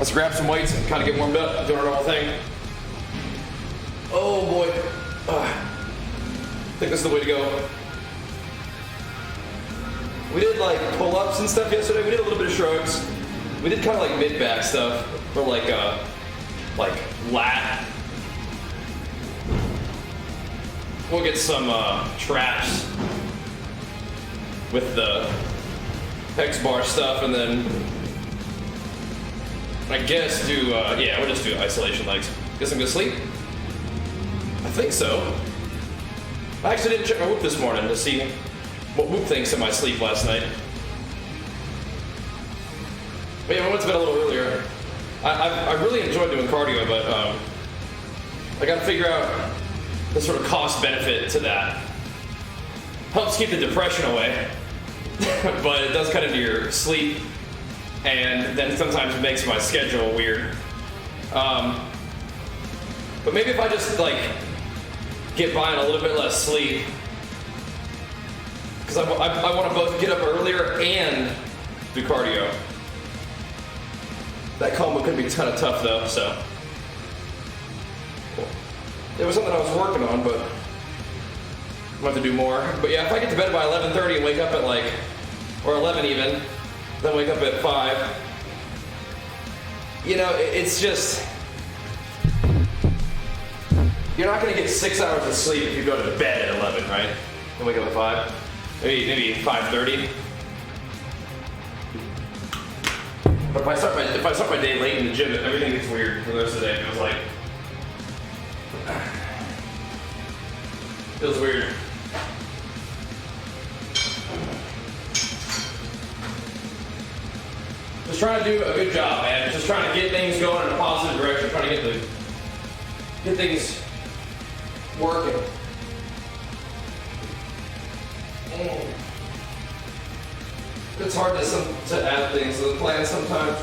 Let's grab some weights and kind of get warmed up, doing our normal thing. Oh boy. I think this is the way to go. We did like pull-ups and stuff yesterday. We did a little bit of shrugs. We did kind of like mid-back stuff, or like lat. We'll get some traps with the hex bar stuff, and then I guess do yeah, we'll just do isolation legs. Guess I'm gonna sleep. I think so. I actually didn't check my Whoop this morning to see what Whoop thinks of my sleep last night. But yeah, I went to bed a little earlier. I really enjoyed doing cardio, but I gotta figure out the sort of cost benefit to that. Helps keep the depression away, but it does cut into your sleep, and then sometimes it makes my schedule weird. But maybe if I just like get by on a little bit less sleep, because I want to both get up earlier and do cardio. That combo could be kind of tough though, so. It was something I was working on, but I'm going to have to do more. But yeah, if I get to bed by 11:30 and wake up at like, or 11 even, then wake up at 5, you know, it's just, you're not going to get 6 hours of sleep if you go to bed at 11, right? And wake up at 5. Maybe 5:30. But if I start my day late in the gym, everything gets weird for the rest of the day. It feels weird. Just trying to do a good job, man. Just trying to get things going in a positive direction. Trying to get things working. It's hard to add things to the plan sometimes.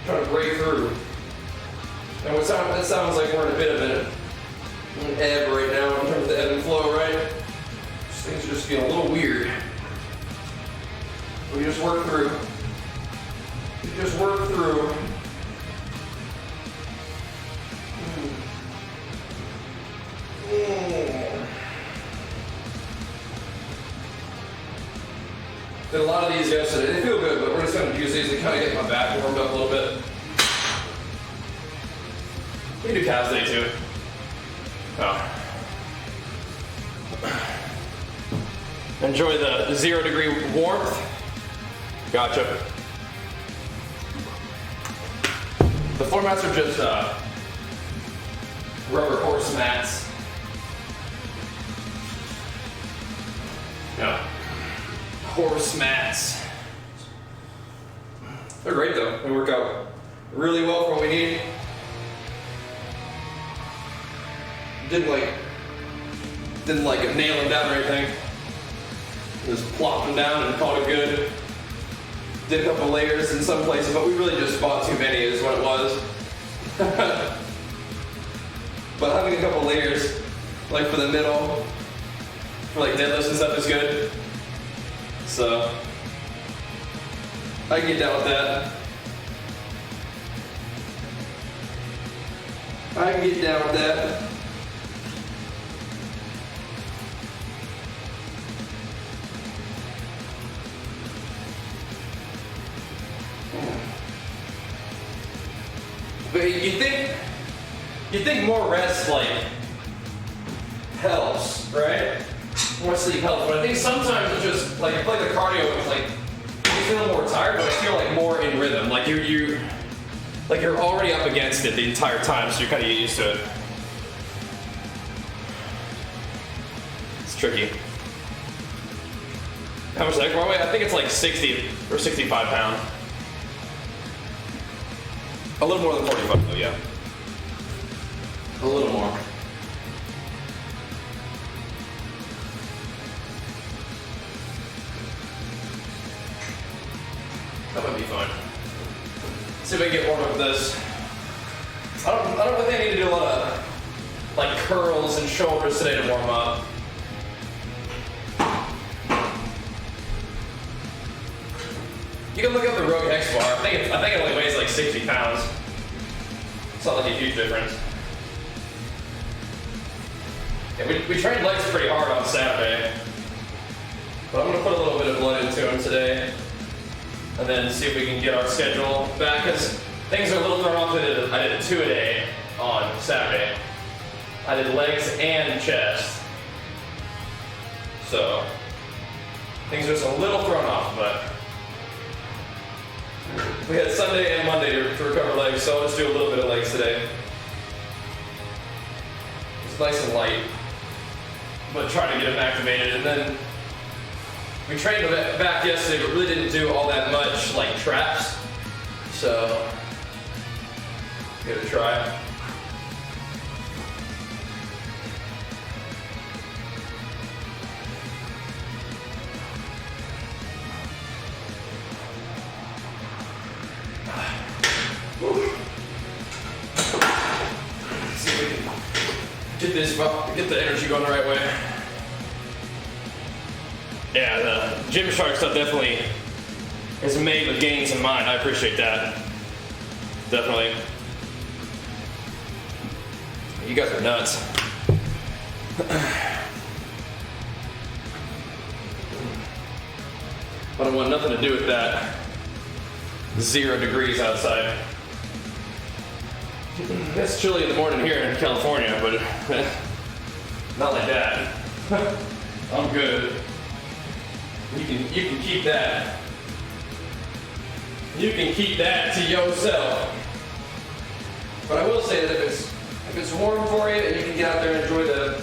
Trying to break through. And it sounds like we're in a bit of an ebb right now in terms of the ebb and flow, right? Things are just feeling a little weird. We just work through. We just work through. Did a lot of these yesterday. They feel good, but we're just going to use these to kind of get my back warmed up a little bit. We can do calves day too. Oh. Enjoy the 0-degree warmth. Gotcha. The floor mats are just rubber horse mats. Yeah. Horse mats. They're great though. They work out really well for what we need. Didn't like nail them down or anything. Just plopped them down and called it good. Did a couple layers in some places, but we really just bought too many is what it was. But having a couple layers, like for the middle, for like deadlifts and stuff is good. So I can get down with that. I can get down with that. But you think more rest like helps, right? More sleep helps, but I think sometimes it's just like the cardio is like you feel more tired, but I feel like more in rhythm. Like you're already up against it the entire time, so you're kind of used to it. It's tricky. How much leg bar weight? I think it's like 60 or 65 pounds. A little more than 45 though, yeah. A little more. That might be fun. See if I can get warmed up with this. I don't think I need to do a lot of like curls and shoulders today to warm up. You can look up the Rogue Hex bar. I think it only weighs like 60 pounds. It's not like a huge difference. Yeah, we trained legs pretty hard on Saturday. But I'm gonna put a little bit of blood into them today. And then see if we can get our schedule back, because things are a little thrown off. I did 2 a day on Saturday. I did legs and chest. So things are just a little thrown off, but we had Sunday and Monday to recover legs, so I'll just do a little bit of legs today. It's nice and light, but try to get them activated. And then we trained back yesterday, but really didn't do all that much like traps. So give it a try. See if we can get the energy going the right way. Yeah, the Gymshark stuff definitely is made with gains in mind. I appreciate that. Definitely. You guys are nuts. I don't want nothing to do with that. 0 degrees outside. It's chilly in the morning here in California, but not like that. I'm good. You can keep that. You can keep that to yourself. But I will say that if it's warm for you and you can get out there and enjoy the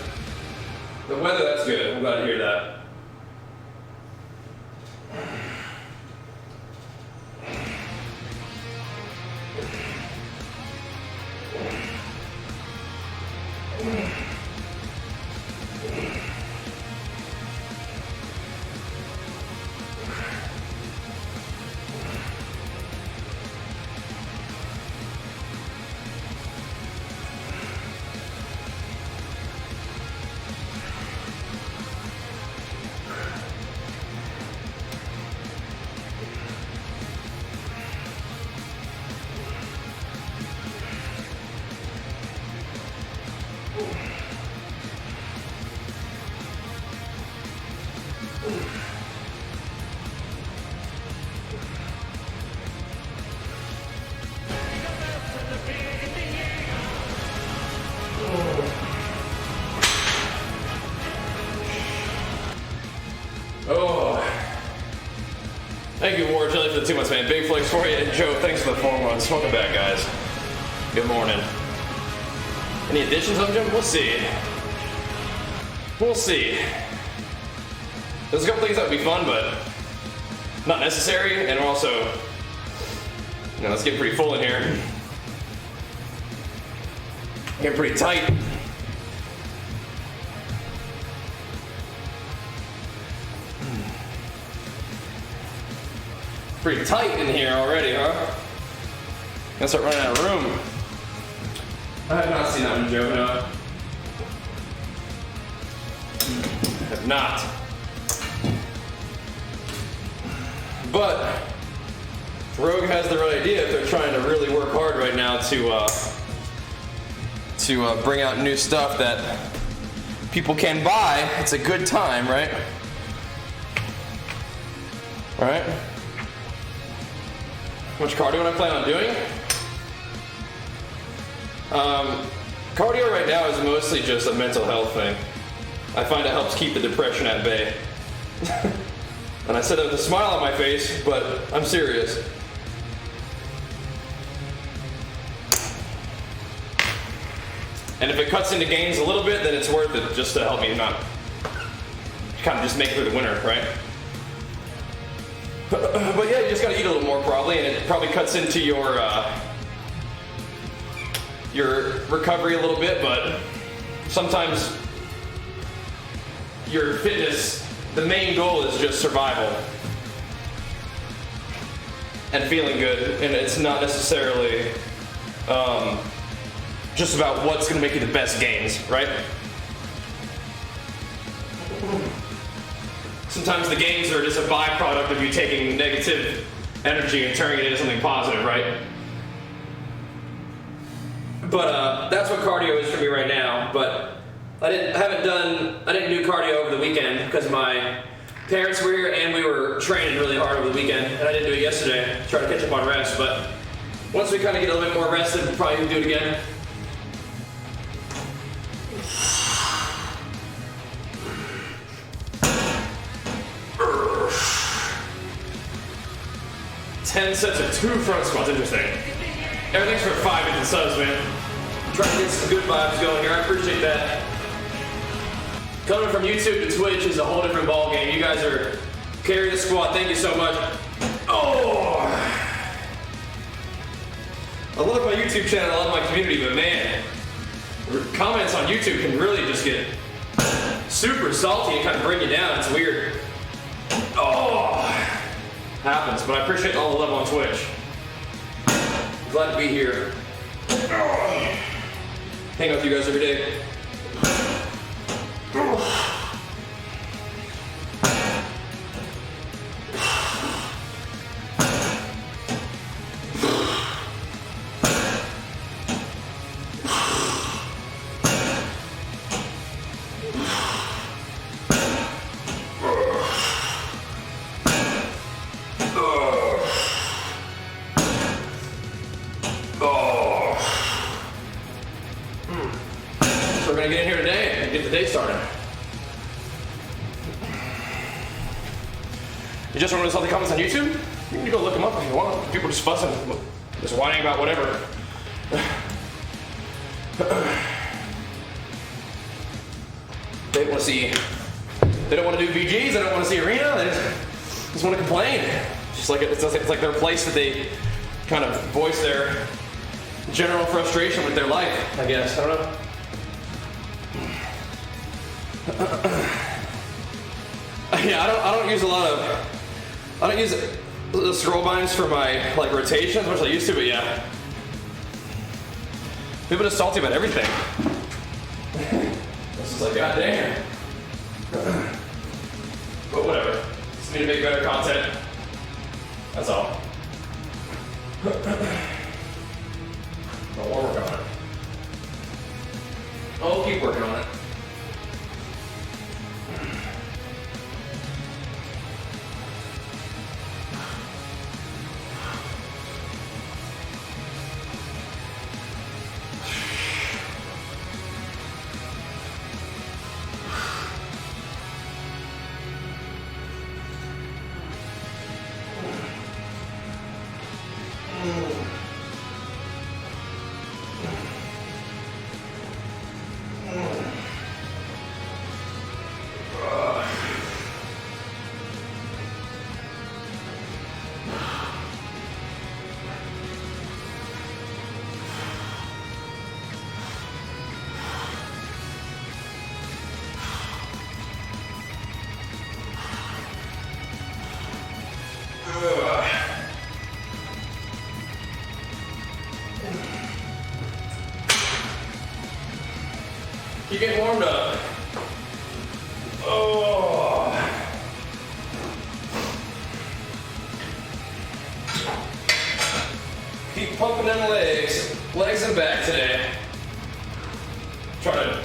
weather, that's good. I'm glad to hear that. Oh. Thank you, War Jelly, for the 2 months, man. Big flex for you. And Joe, thanks for the 4 months. Welcome back, guys. Good morning. Any additions on Jim? We'll see. We'll see. There's a couple things that would be fun, but not necessary. And also, let's get pretty full in here. Getting pretty tight. Pretty tight in here already, huh? Gonna start running out of room. I have not seen that one, Joe, no. Have not. But Rogue has the right idea if they're trying to really work hard right now to bring out new stuff that people can buy. It's a good time, right? All right. How much cardio I plan on doing? Cardio right now is mostly just a mental health thing. I find it helps keep the depression at bay. And I said it with a smile on my face, but I'm serious. And if it cuts into gains a little bit, then it's worth it just to help me not kind of just make it through the winter, right? But yeah, you just gotta eat a little more probably, and it probably cuts into your recovery a little bit, but sometimes your fitness, the main goal is just survival and feeling good, and it's not necessarily just about what's gonna make you the best gains, right? Sometimes the gains are just a byproduct of you taking negative energy and turning it into something positive, right? But that's what cardio is for me right now. But I didn't do cardio over the weekend because my parents were here and we were training really hard over the weekend, and I didn't do it yesterday. Try to catch up on rest, but once we kind of get a little bit more rested, we'll probably do it again. Ten sets of 2 front squats. Interesting. Everything's for 5 different subs, man. I'm trying to get some good vibes going here. I appreciate that. Coming from YouTube to Twitch is a whole different ball game. You guys are carrying the squad. Thank you so much. Oh! I love my YouTube channel. I love my community, but man, comments on YouTube can really just get super salty and kind of bring you down. It's weird. Oh! Happens, but I appreciate all the love on Twitch. Glad to be here. Hang out with you guys every day. So we're gonna get in here today and get the day started. You just want to saw the comments on YouTube? You can go look them up if you want. People just fussing, just whining about whatever. They want to see. They don't want to do VGs. They don't want to see arena. They just want to complain. Just like it's like their place that they kind of voice their general frustration with their life. I guess I don't know. Yeah, I don't use a lot of. I don't use the scroll binds for my like rotation as much as I used to, but yeah. People are just salty about everything. This is like, goddamn. But whatever. Just need to make better content. That's all. But we'll work on it. I'll keep working on it. Keep getting warmed up. Oh. Keep pumping them legs and back today. Try to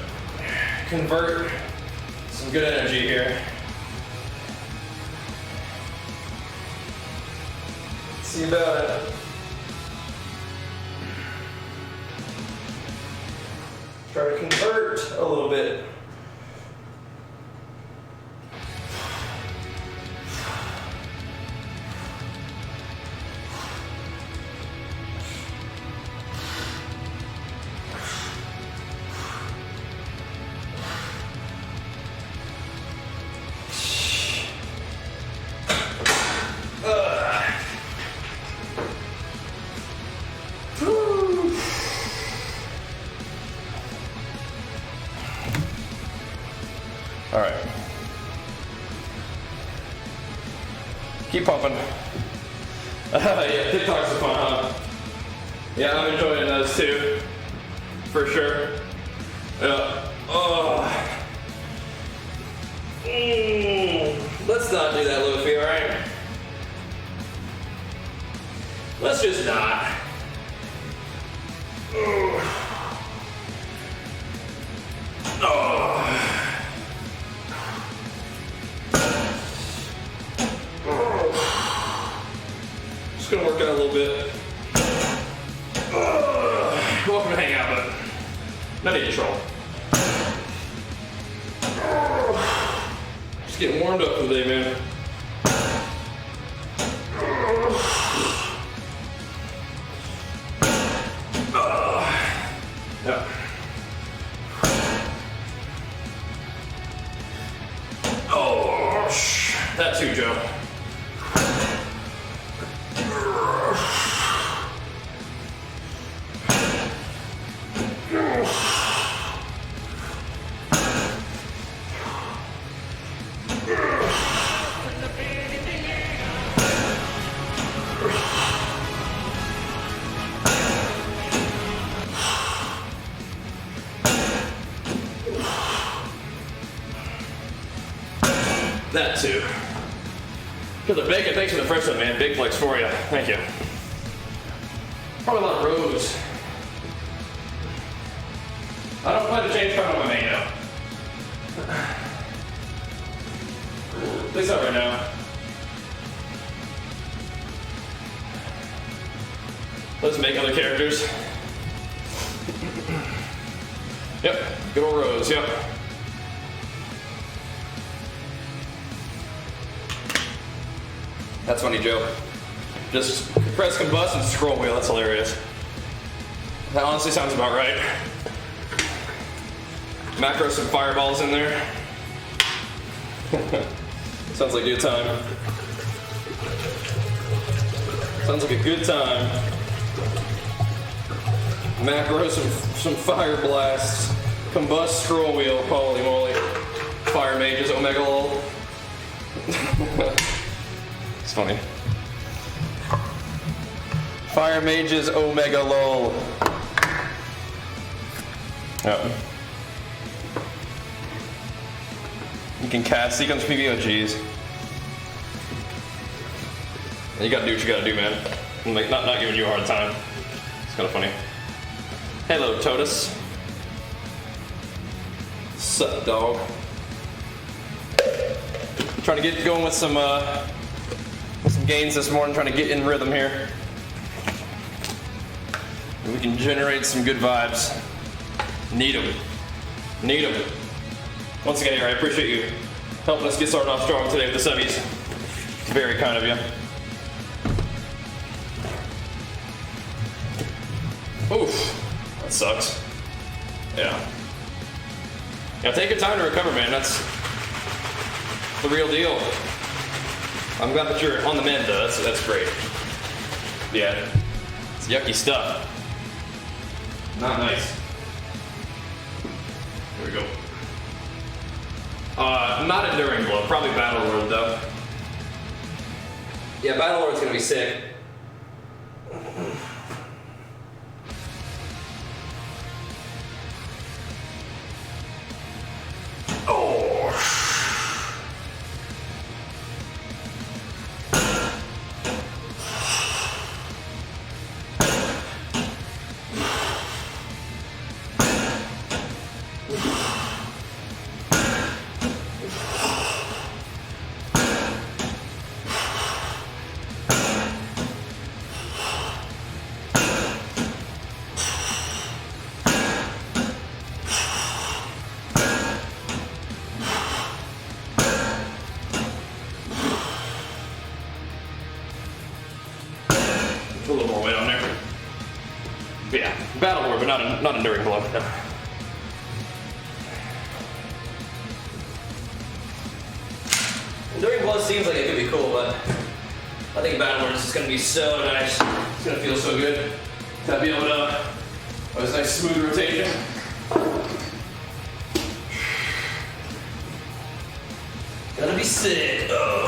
convert some good energy here. See about it. Try to convert a little bit. All right. Keep pumping. Yeah, TikToks are fun, huh? Yeah, I'm enjoying those too. For sure. Yeah. Oh. Let's not do that, Luffy, alright? Let's just not. Just gonna work out a little bit. Welcome to hang out, but not any control. Just getting warmed up for the day, man. Yeah. Oh, that too, Joe. That too. Killer Bacon, thanks for the first one, man. Big flex for you. Thank you. Probably a lot of rows. I don't plan to change front on my main though. At least not right now. Let's make other characters. Yep, good old rows, yep. That's funny, Joe. Just press combust and scroll wheel, that's hilarious. That honestly sounds about right. Macro some fireballs in there. Sounds like a good time. Sounds like a good time. Macro some fire blasts. Combust scroll wheel, holy moly. Fire mages, omega lol. It's funny. Fire mages, omega lol. Yep. You can cast sequence PB, oh geez. You gotta do what you gotta do, man. I'm like, not giving you a hard time. It's kinda funny. Hello, Totus. Sup, dog? Trying to get going with some gains this morning, trying to get in rhythm here. We can generate some good vibes. Need them. Need them. Once again, here, I appreciate you helping us get started off strong today with the subbies. It's very kind of you. Oof, that sucks. Yeah. Yeah, take your time to recover, man. That's the real deal. I'm glad that you're on the mend, though. That's great. Yeah, it's yucky stuff. Not nice. Here we go. Not Enduring Blow, probably Battle Lord, though. Yeah, Battle Lord's gonna be sick. A little more weight on there. But yeah, Battle Lord, but not Enduring Blow. No. Enduring Blow seems like it could be cool, but I think Battle Lord is just gonna be so nice. It's gonna feel so good to be able to have this nice smooth rotation. Gonna be sick. Oh.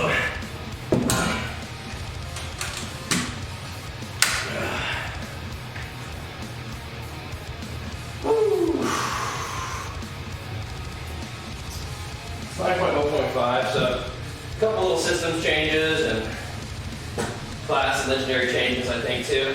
So a couple little systems changes and class and legendary changes, I think, too.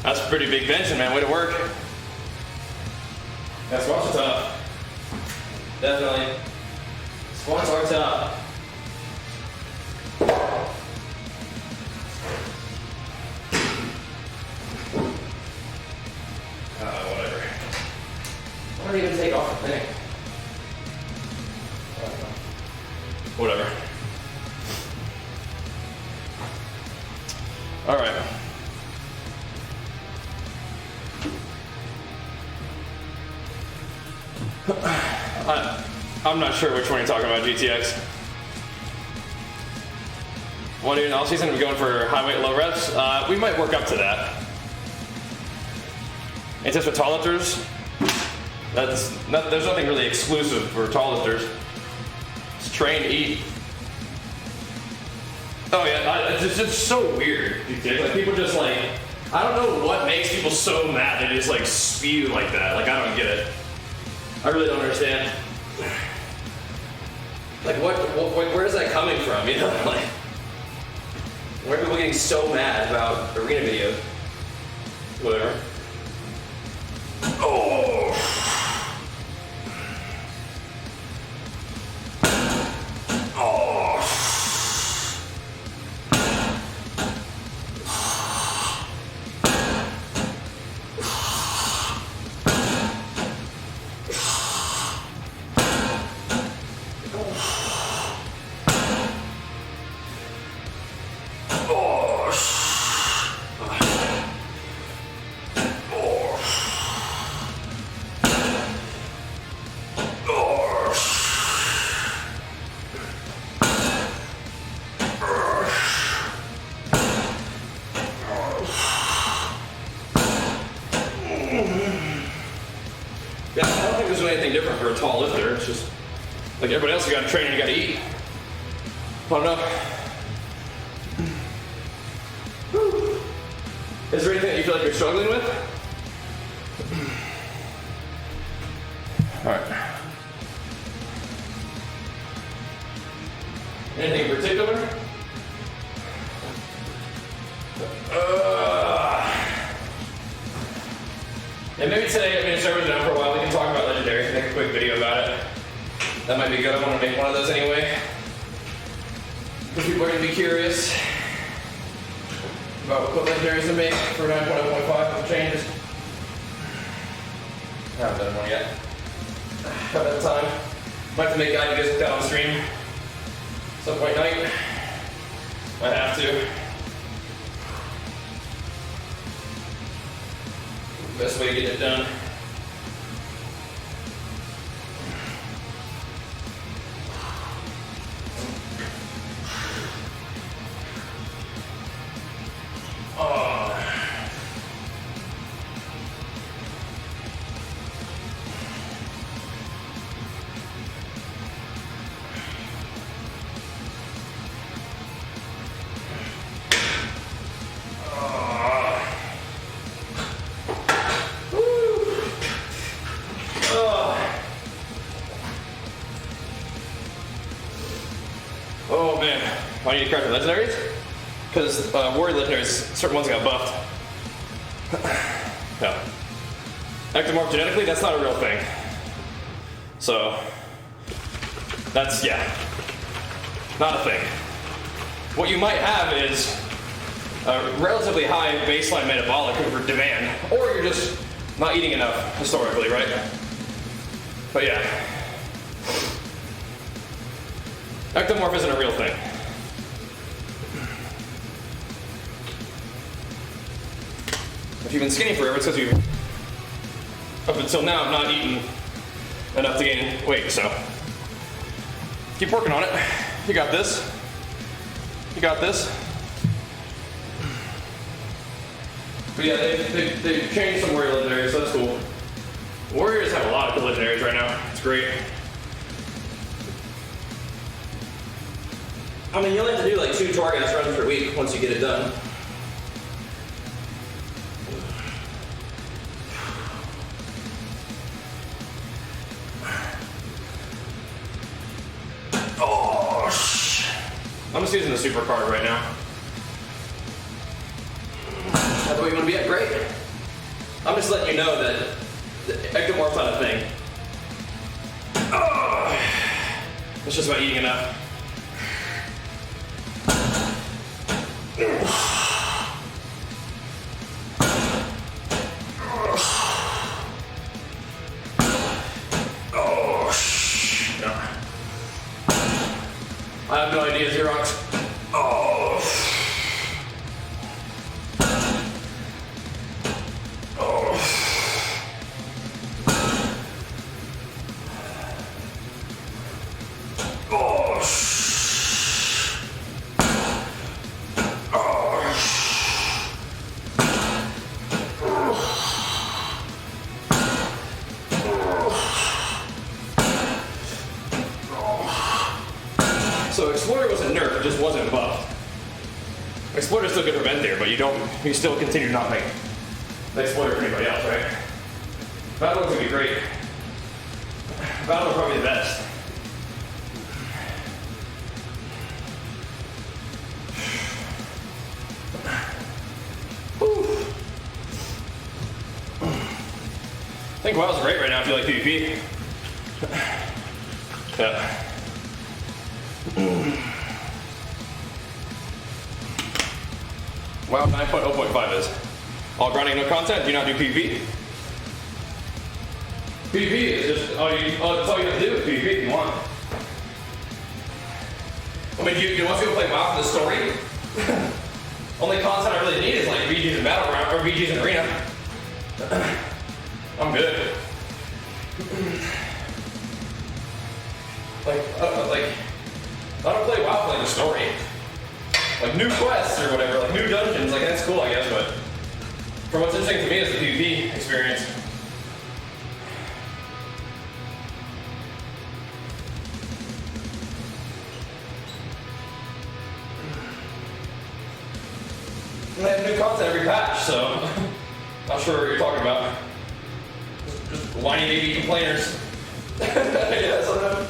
That's pretty big benching, man. Way to work. Yeah, squats are tough. Definitely. Squats are tough. Whatever. Why don't I even take off the thing? Whatever. All right. I'm not sure which one you're talking about, GTX. Want to do an off season? We're going for high weight, low reps. We might work up to that. It's just for tall lifters. There's nothing really exclusive for tall lifters. Just train, eat. Oh yeah, it's just so weird. Like people just like, I don't know what makes people so mad they just like spew like that. Like I don't get it. I really don't understand. Like where is that coming from? You know, like why are people getting so mad about arena videos? Whatever. Oh. Oh. Yeah, I don't think there's anything different for a tall lifter. It's just like everybody else, you gotta train and you gotta eat. I don't know. Is there anything that you feel like you're struggling with? All right. Anything in particular? And maybe today, I mean, if server's down for a while, we can talk about legendaries, make a quick video about it. That might be good. I want to make one of those anyway. Because people are going to be curious about what legendaries to make for 9.0.5 changes. I haven't done one yet. Haven't had time. Might have to make guide videos with that on stream. Some point night. Might have to. Best way to get it done. Oh man, why do you need to crack the legendaries? Because warrior legendaries, certain ones got buffed. Yeah. Ectomorph genetically, that's not a real thing. So, that's, yeah, not a thing. What you might have is a relatively high baseline metabolic for demand, or you're just not eating enough historically, right? But yeah. Ectomorph isn't a real thing. If you've been skinny forever, it's because you, up until now, have not eaten enough to gain weight, so keep working on it. You got this. You got this. But yeah, they've changed some warrior legendaries, so that's cool. Warriors have a lot of cool legendaries right now. It's great. I mean, you only have to do like 2 targets runs per week once you get it done. just using the super card right now. That's what you want to be at? Great. I'm just letting you know that the ectomorph's not a thing. Oh, it's just about eating enough. I have no idea, Xerox. Oh. Oh. Oh. So Explorer wasn't nerfed, it just wasn't buffed. Explorer still could prevent there, but you still continue to not make the Explorer for anybody else, right? Battle is gonna be great. Battle is probably the best. Whew. I think WoW's great right now if you like PvP. Yeah. WoW 9.0.5 is all grinding, no content. Do not do PvP. PvP is just that's all you have to do is PvP if you want. I mean, do you want people to play WoW for the story? Only content I really need is like VGs and Battleground or VGs and Arena. I'm good. I don't play WoW for like the story. Like new quests or whatever, like new dungeons, like that's cool I guess, but for what's interesting to me is the PvP experience. And they have new content every patch, so not sure what you're talking about. Just whiny baby complainers. Yeah, sometimes.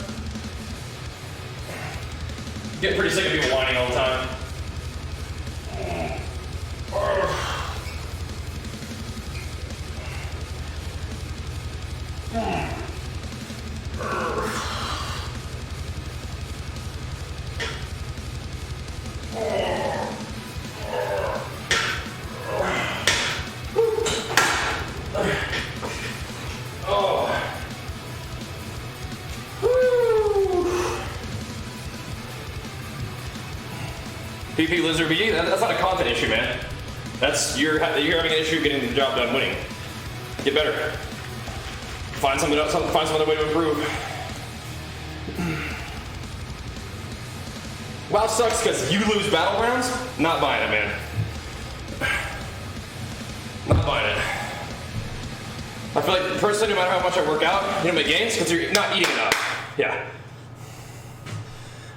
Get pretty sick of people whining all the time. PvP Lizard BG, that's not a content issue, man. That's you're having an issue getting the job done winning. Get better. Find some other way to improve. WoW sucks because you lose battlegrounds. Not buying it, man. Not buying it. I feel like personally, no matter how much I work out, you know my gains because you're not eating enough. Yeah.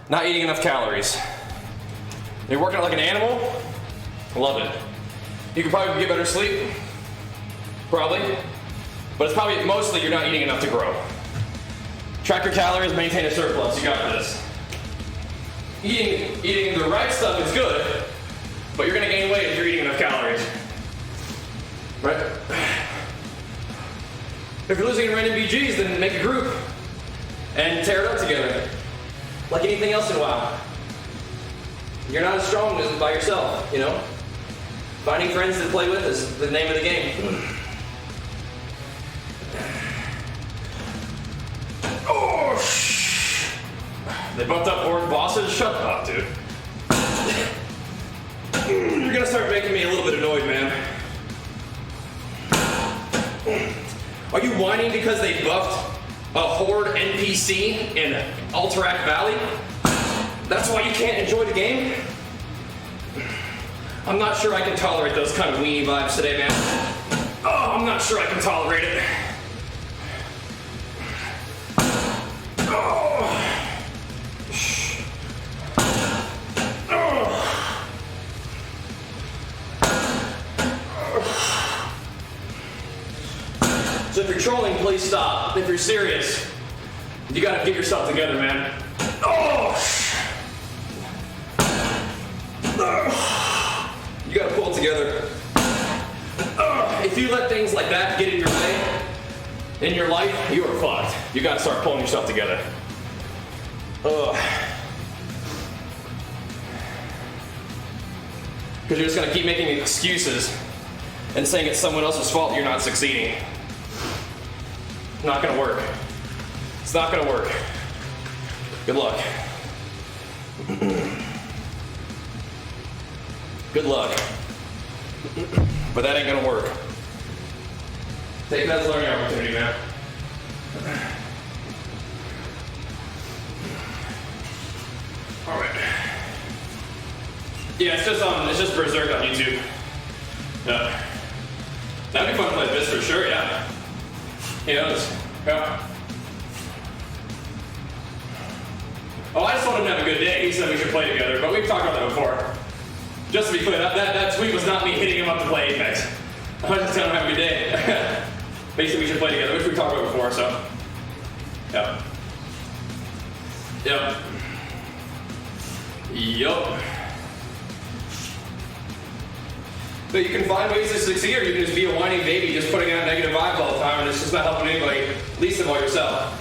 Not eating enough calories. You're working out like an animal. Love it. You could probably get better sleep. Probably. But it's probably mostly you're not eating enough to grow. Track your calories, maintain a surplus. You got this. Eating the right stuff is good, but you're gonna gain weight if you're eating enough calories. Right? If you're losing random BGs, then make a group and tear it up together. Like anything else in WoW. You're not as strong as by yourself, you know? Finding friends to play with is the name of the game. Oh, they bumped up horde bosses? Shut up, dude. You're gonna start making me a little bit annoyed, man. Are you whining because they buffed a horde NPC in Alterac Valley? That's why you can't enjoy the game? I'm not sure I can tolerate those kind of weenie vibes today, man. Oh, I'm not sure I can tolerate it. So if you're trolling, please stop. If you're serious, you gotta get yourself together, man. Oh! together. If you let things like that get in your way, in your life, you are fucked. You gotta start pulling yourself together. Because you're just gonna keep making excuses and saying it's someone else's fault you're not succeeding. Not gonna work. It's not gonna work. Good luck. Good luck. But that ain't gonna work. Take that as a learning opportunity, man. Alright. Yeah, it's just Berserk on YouTube. Yeah. That'd be fun to play this for sure, yeah. Yeah. Oh, I just want him to have a good day. He said we should play together, but we've talked about that before. Just to be clear, that tweet was not me hitting him up to play Apex. I was just telling him to have a good day. But he said we should play together, which we talked about before, so. Yeah. Yep. Yup. So you can find ways to succeed, or you can just be a whiny baby just putting out negative vibes all the time, and it's just not helping anybody, least of all yourself.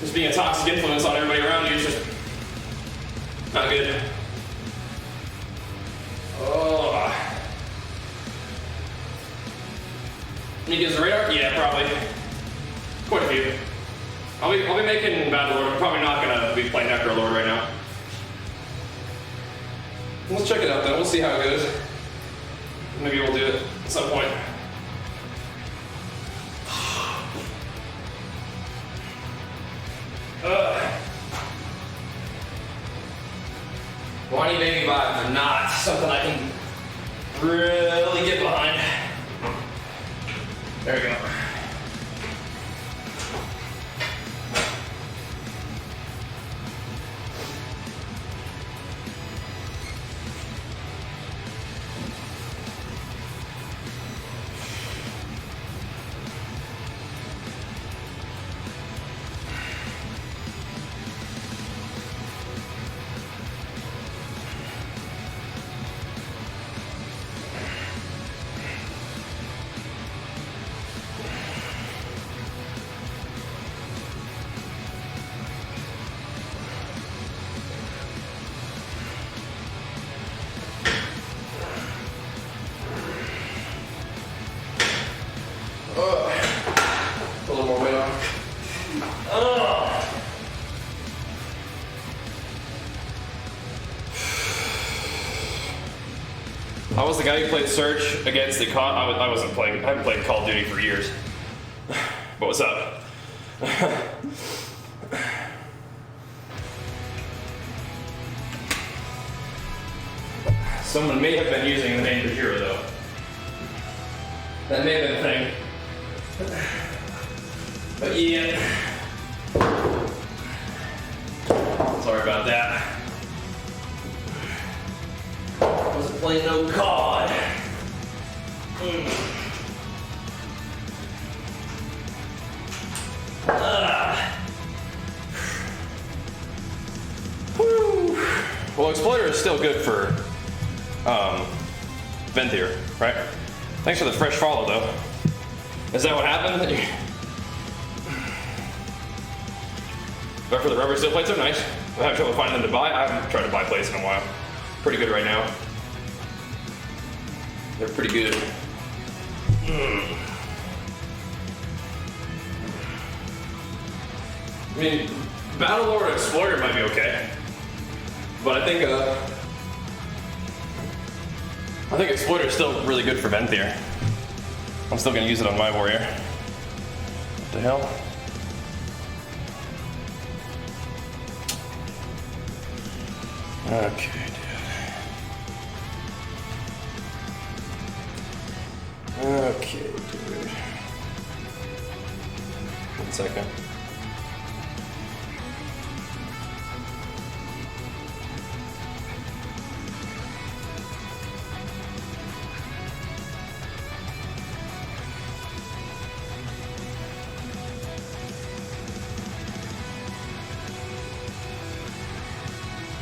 Just being a toxic influence on everybody around you is just not good. Oh. Can you give us a radar? Yeah, probably. Quite a few. I'll be making Battle Lord. I'm probably not gonna be playing Necro Lord right now. Let's check it out then. We'll see how it goes. Maybe we'll do it at some point. Whiny baby vibes are not something I can really get behind. There we go. A little more weight on. I was the guy who played Search against the COD. I wasn't playing. I haven't played Call of Duty for years. But what's up? Someone may have been using the name Bajheera though. That may have been a thing. But yeah. Sorry about that. Wasn't playing no COD. Well, Exploiter is still good for Venthyr, right? Thanks for the fresh follow, though. Is that what happened? But for the rubber steel plates, are nice. I have trouble finding them to buy. I haven't tried to buy plates in a while. Pretty good right now. They're pretty good. I mean, Battlelord Exploiter might be okay, but I think Exploiter is still really good for Venthyr. I'm still gonna use it on my warrior. What the hell? Okay, dude. Okay, dude. 1 second.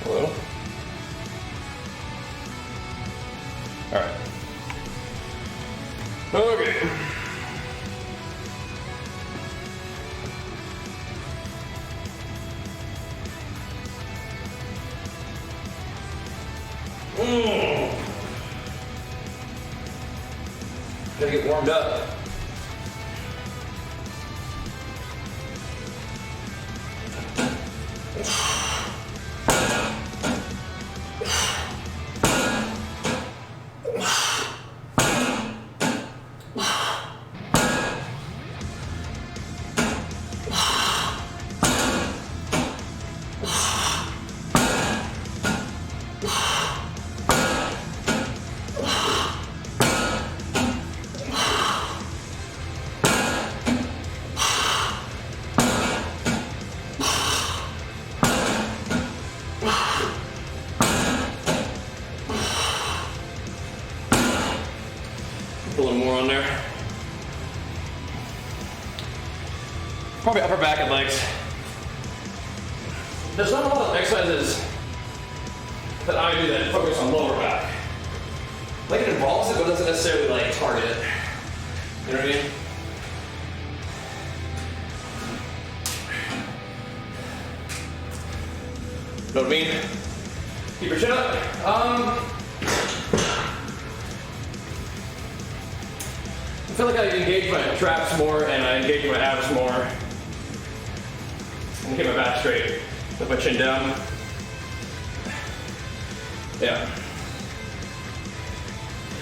Hello? All right. Okay. Gotta get warmed up. A little more on there. Probably upper back and legs. There's not a lot of exercises that I do that focus on lower back. Like it involves it, but doesn't necessarily like target it. You know what I mean? Know what I mean? Keep your chin up. I feel like I engage my traps more and I engage my abs more. And keep my back straight with my chin down. Yeah.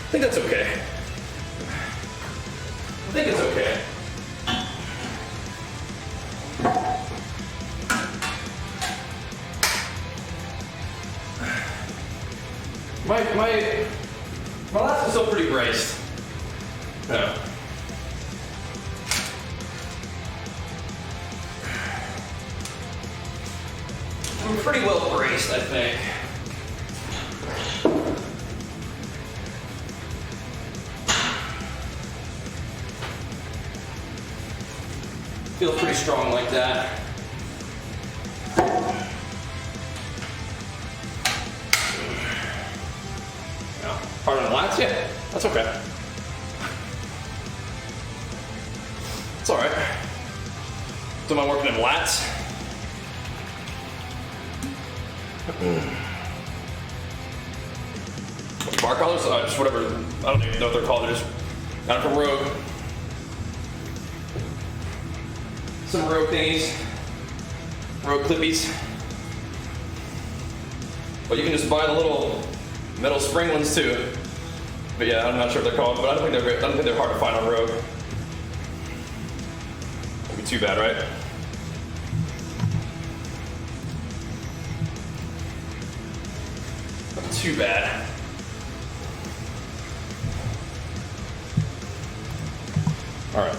I think that's okay. I think it's okay. My lats are still pretty braced. Yeah. I'm pretty well braced, I think. Feels pretty strong like that. No. Hard on the lats? Yeah, that's okay. It's alright. So am I working in lats? Bar collars? Just whatever. I don't even know what they're called. They're just got it from Rogue. Some Rogue thingies. Rogue clippies. But you can just buy the little metal spring ones too. But yeah, I'm not sure what they're called, but I don't think they're hard to find on Rogue. Won't be too bad, right? Not too bad. All right.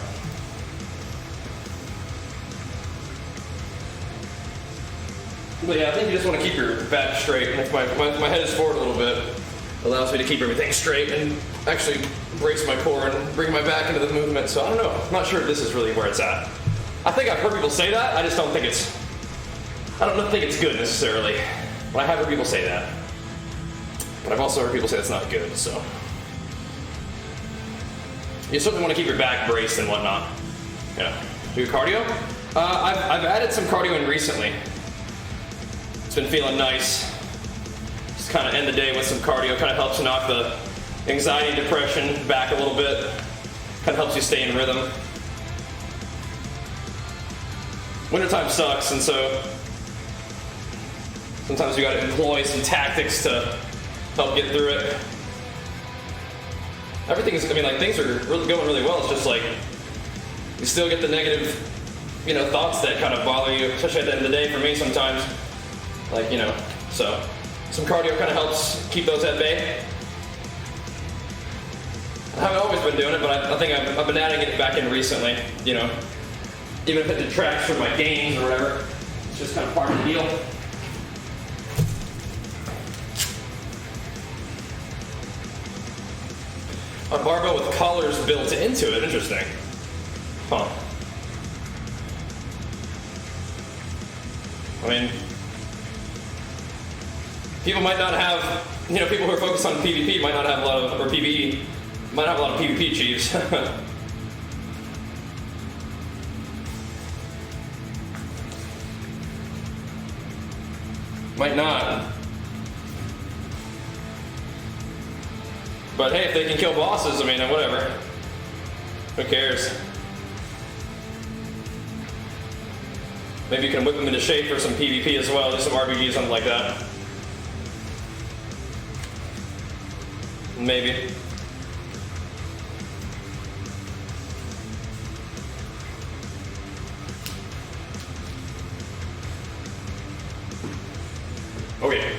But yeah, I think you just want to keep your back straight. And if my head is forward a little bit, it allows me to keep everything straight and actually brace my core and bring my back into the movement. So I don't know. I'm not sure if this is really where it's at. I think I've heard people say that. I just don't think it's. I don't think it's good necessarily. But I have heard people say that. But I've also heard people say it's not good. So you certainly want to keep your back braced and whatnot. Yeah. Do cardio. I've added some cardio in recently. It's been feeling nice. Just kind of end the day with some cardio. Kind of helps knock the anxiety and depression back a little bit. Kind of helps you stay in rhythm. Wintertime sucks, and so sometimes you got to employ some tactics to help get through it. Everything's, things are really going really well. It's just like you still get the negative, thoughts that kind of bother you, especially at the end of the day for me sometimes. So some cardio kind of helps keep those at bay. I haven't always been doing it, but I think I've been adding it back in recently, even if it detracts from my gains or whatever. It's just kind of part of the deal. A barbell with collars built into it. Interesting. Huh. People might not have you know, people who are focused on PvP might not have a lot of, or PvE, might have a lot of PvP chiefs. Might not. But hey, if they can kill bosses, I mean, whatever. Who cares? Maybe you can whip them into shape for some PvP as well, do some RPG, something like that. Maybe. Okay.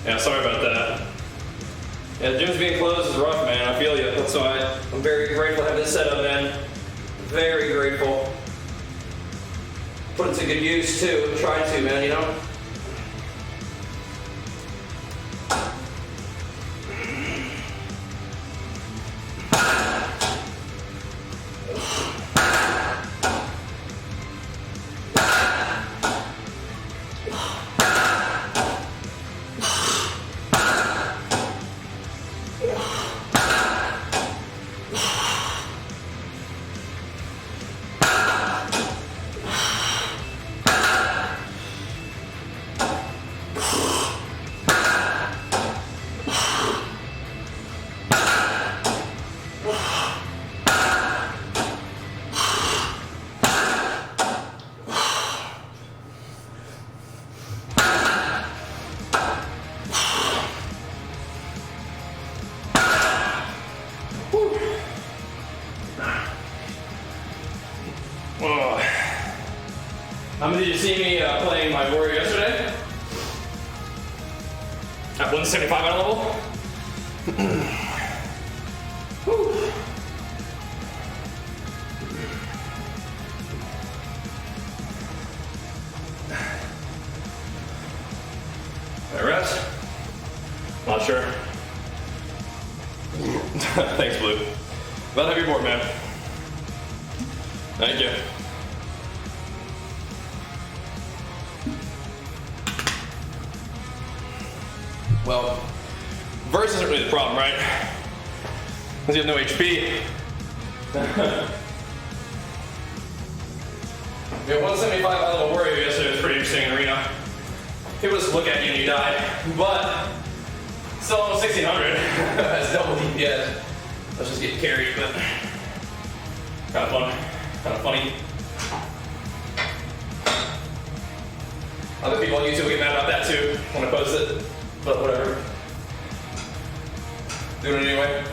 Yeah, sorry about that. Yeah, the gym's being closed is rough, man. I feel you. That's why I'm very grateful to have this set up, man. Very grateful. Put it to good use, too. Try to, man, you know? How many did you see me playing my warrior yesterday? At 175 on a level? Whew. Can I rest? Not sure. Thanks, Blue. Glad to have you aboard, man. Thank you. Well, verse isn't really the problem, right? Because you have no HP. Yeah, 175 high level warrior yesterday was pretty interesting in arena. People just look at you and you die. But still almost 1600. That's double DPS. Let's just get carried, but kind of fun. Kind of funny. Other people on YouTube will get mad about that too when I post it. But whatever. Doing it anyway.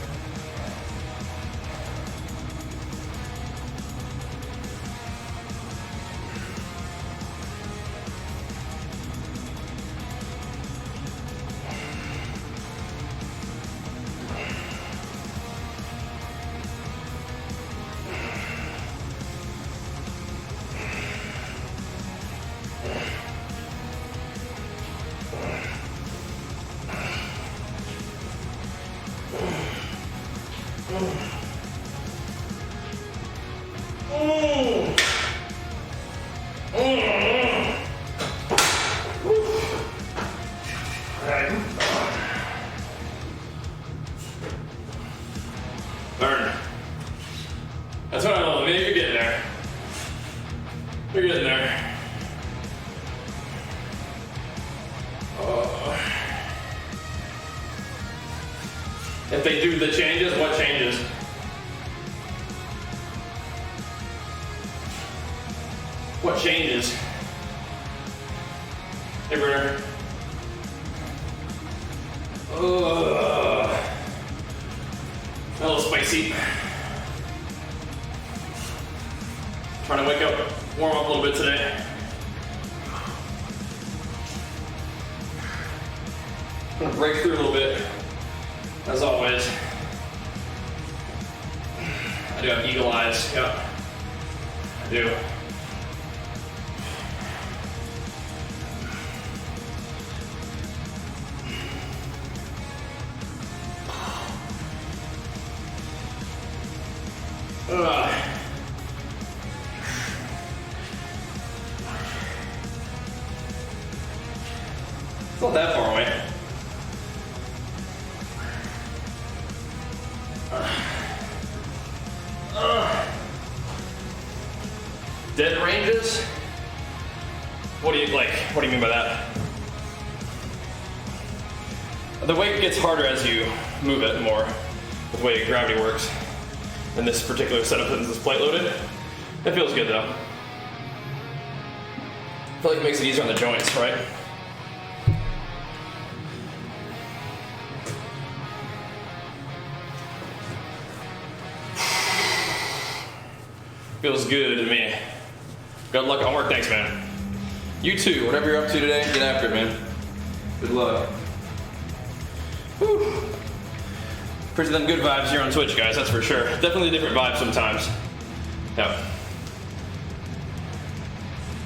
Burn. That's what I love. I mean, you're getting there. You're getting there. If they do the changes, what changes? What changes? Hey, Burner. A little spicy. Trying to wake up, warm up a little bit today. I'm gonna break through a little bit, as always. I do have eagle eyes, yep. I do. It's not that far away. Dead ranges? What do you mean by that? The weight gets harder as you move it more with the way gravity works. In this particular setup, since it's plate loaded, it feels good though. I feel like it makes it easier on the joints, right? Feels good to me. Good luck on work, thanks, man. You too, whatever you're up to today, get after it, man. Good luck. Whew. Pretty them good vibes here on Twitch, guys, that's for sure. Definitely different vibes sometimes. Yeah.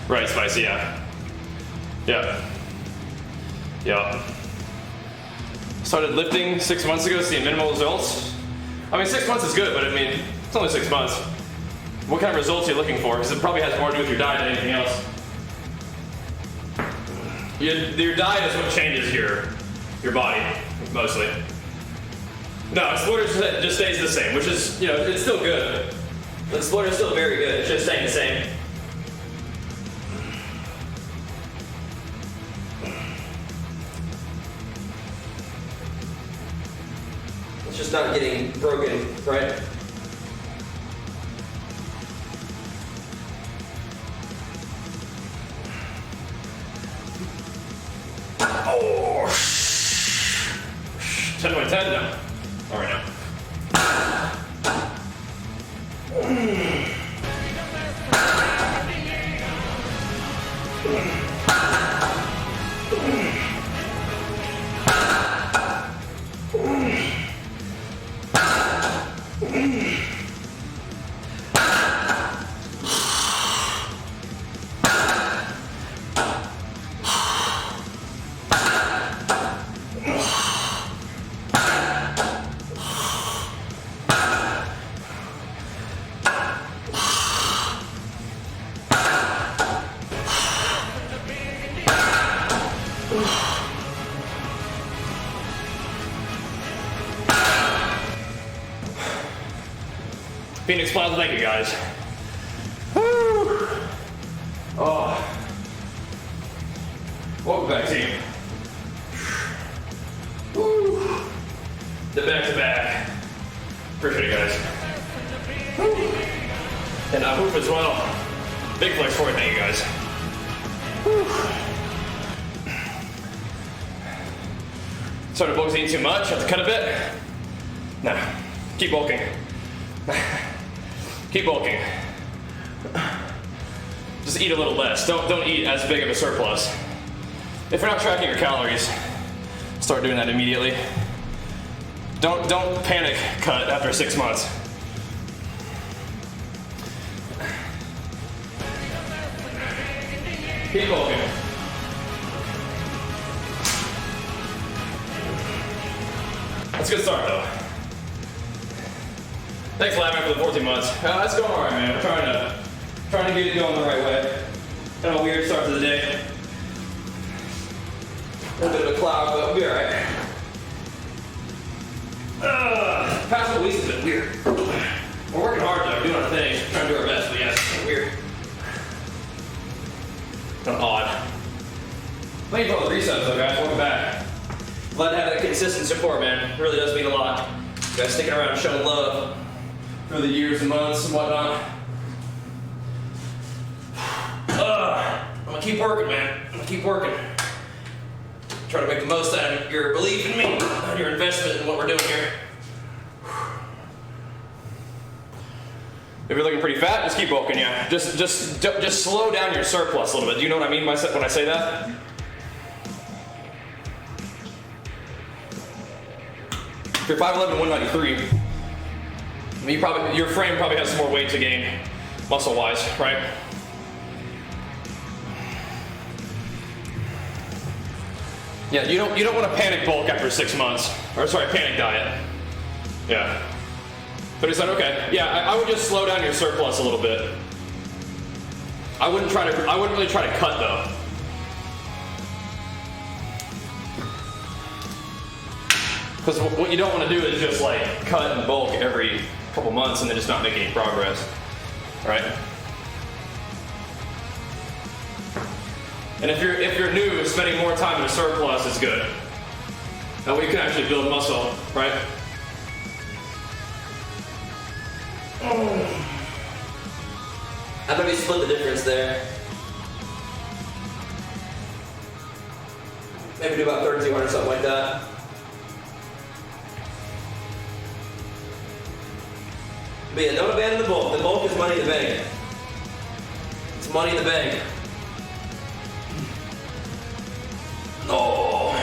Right, spicy, yeah. Yeah. Yeah. Started lifting 6 months ago, seeing minimal results. I mean, 6 months is good, but I mean, it's only 6 months. What kind of results are you looking for? Because it probably has more to do with your diet than anything else. Your diet is what changes your body, mostly. No, Explorer just stays the same, which is, you know, it's still good. The Explorer is still very good, it's just staying the same. It's just not getting broken, right? Oh, 10 by 10 now. All right now. Phoenix Plaza, thank you guys. Woo! Oh. Welcome back, team. Woo! The back to back. Appreciate it, guys. Woo! And Hoop as well. Big flex for you, thank you guys. Woo! Started bulking too much, have to cut a bit. No, keep bulking. Keep bulking. Just eat a little less. Don't eat as big of a surplus. If you're not tracking your calories, start doing that immediately. Don't panic cut after 6 months. Keep bulking. That's a good start though. Thanks, Lavin, for the 14 months. It's going all right, man. We're trying to get it going the right way. Kind of a weird start to the day. A little bit of a cloud, but we'll be all right. Past couple weeks has been weird. We're working hard though, doing our thing, trying to do our best, but yeah, it's kind of weird. Kind of odd. Thank you for all the resubs though, guys. Welcome back. Glad to have that consistent support, man. It really does mean a lot. You guys sticking around and showing love through the years and months and whatnot. I'm gonna keep working, man. I'm gonna keep working. Try to make the most out of your belief in me, and your investment in what we're doing here. If you're looking pretty fat, just keep bulking, yeah. Just slow down your surplus a little bit. Do you know what I mean when I say that? If you're 5'11", 193, I mean, your frame probably has some more weight to gain, muscle-wise, right? Yeah, you don't want to panic bulk after 6 months, or sorry, panic diet. Yeah. But he said, okay, yeah, I would just slow down your surplus a little bit. I wouldn't really try to cut though. Because what you don't want to do is just like cut and bulk every couple months and then just not make any progress, right? And if you're new, spending more time in a surplus is good. That way you can actually build muscle, right? How about we split the difference there? Maybe do about 3,200, something like that. But yeah, don't abandon the bulk. The bulk is money in the bank. It's money in the bank. Oh.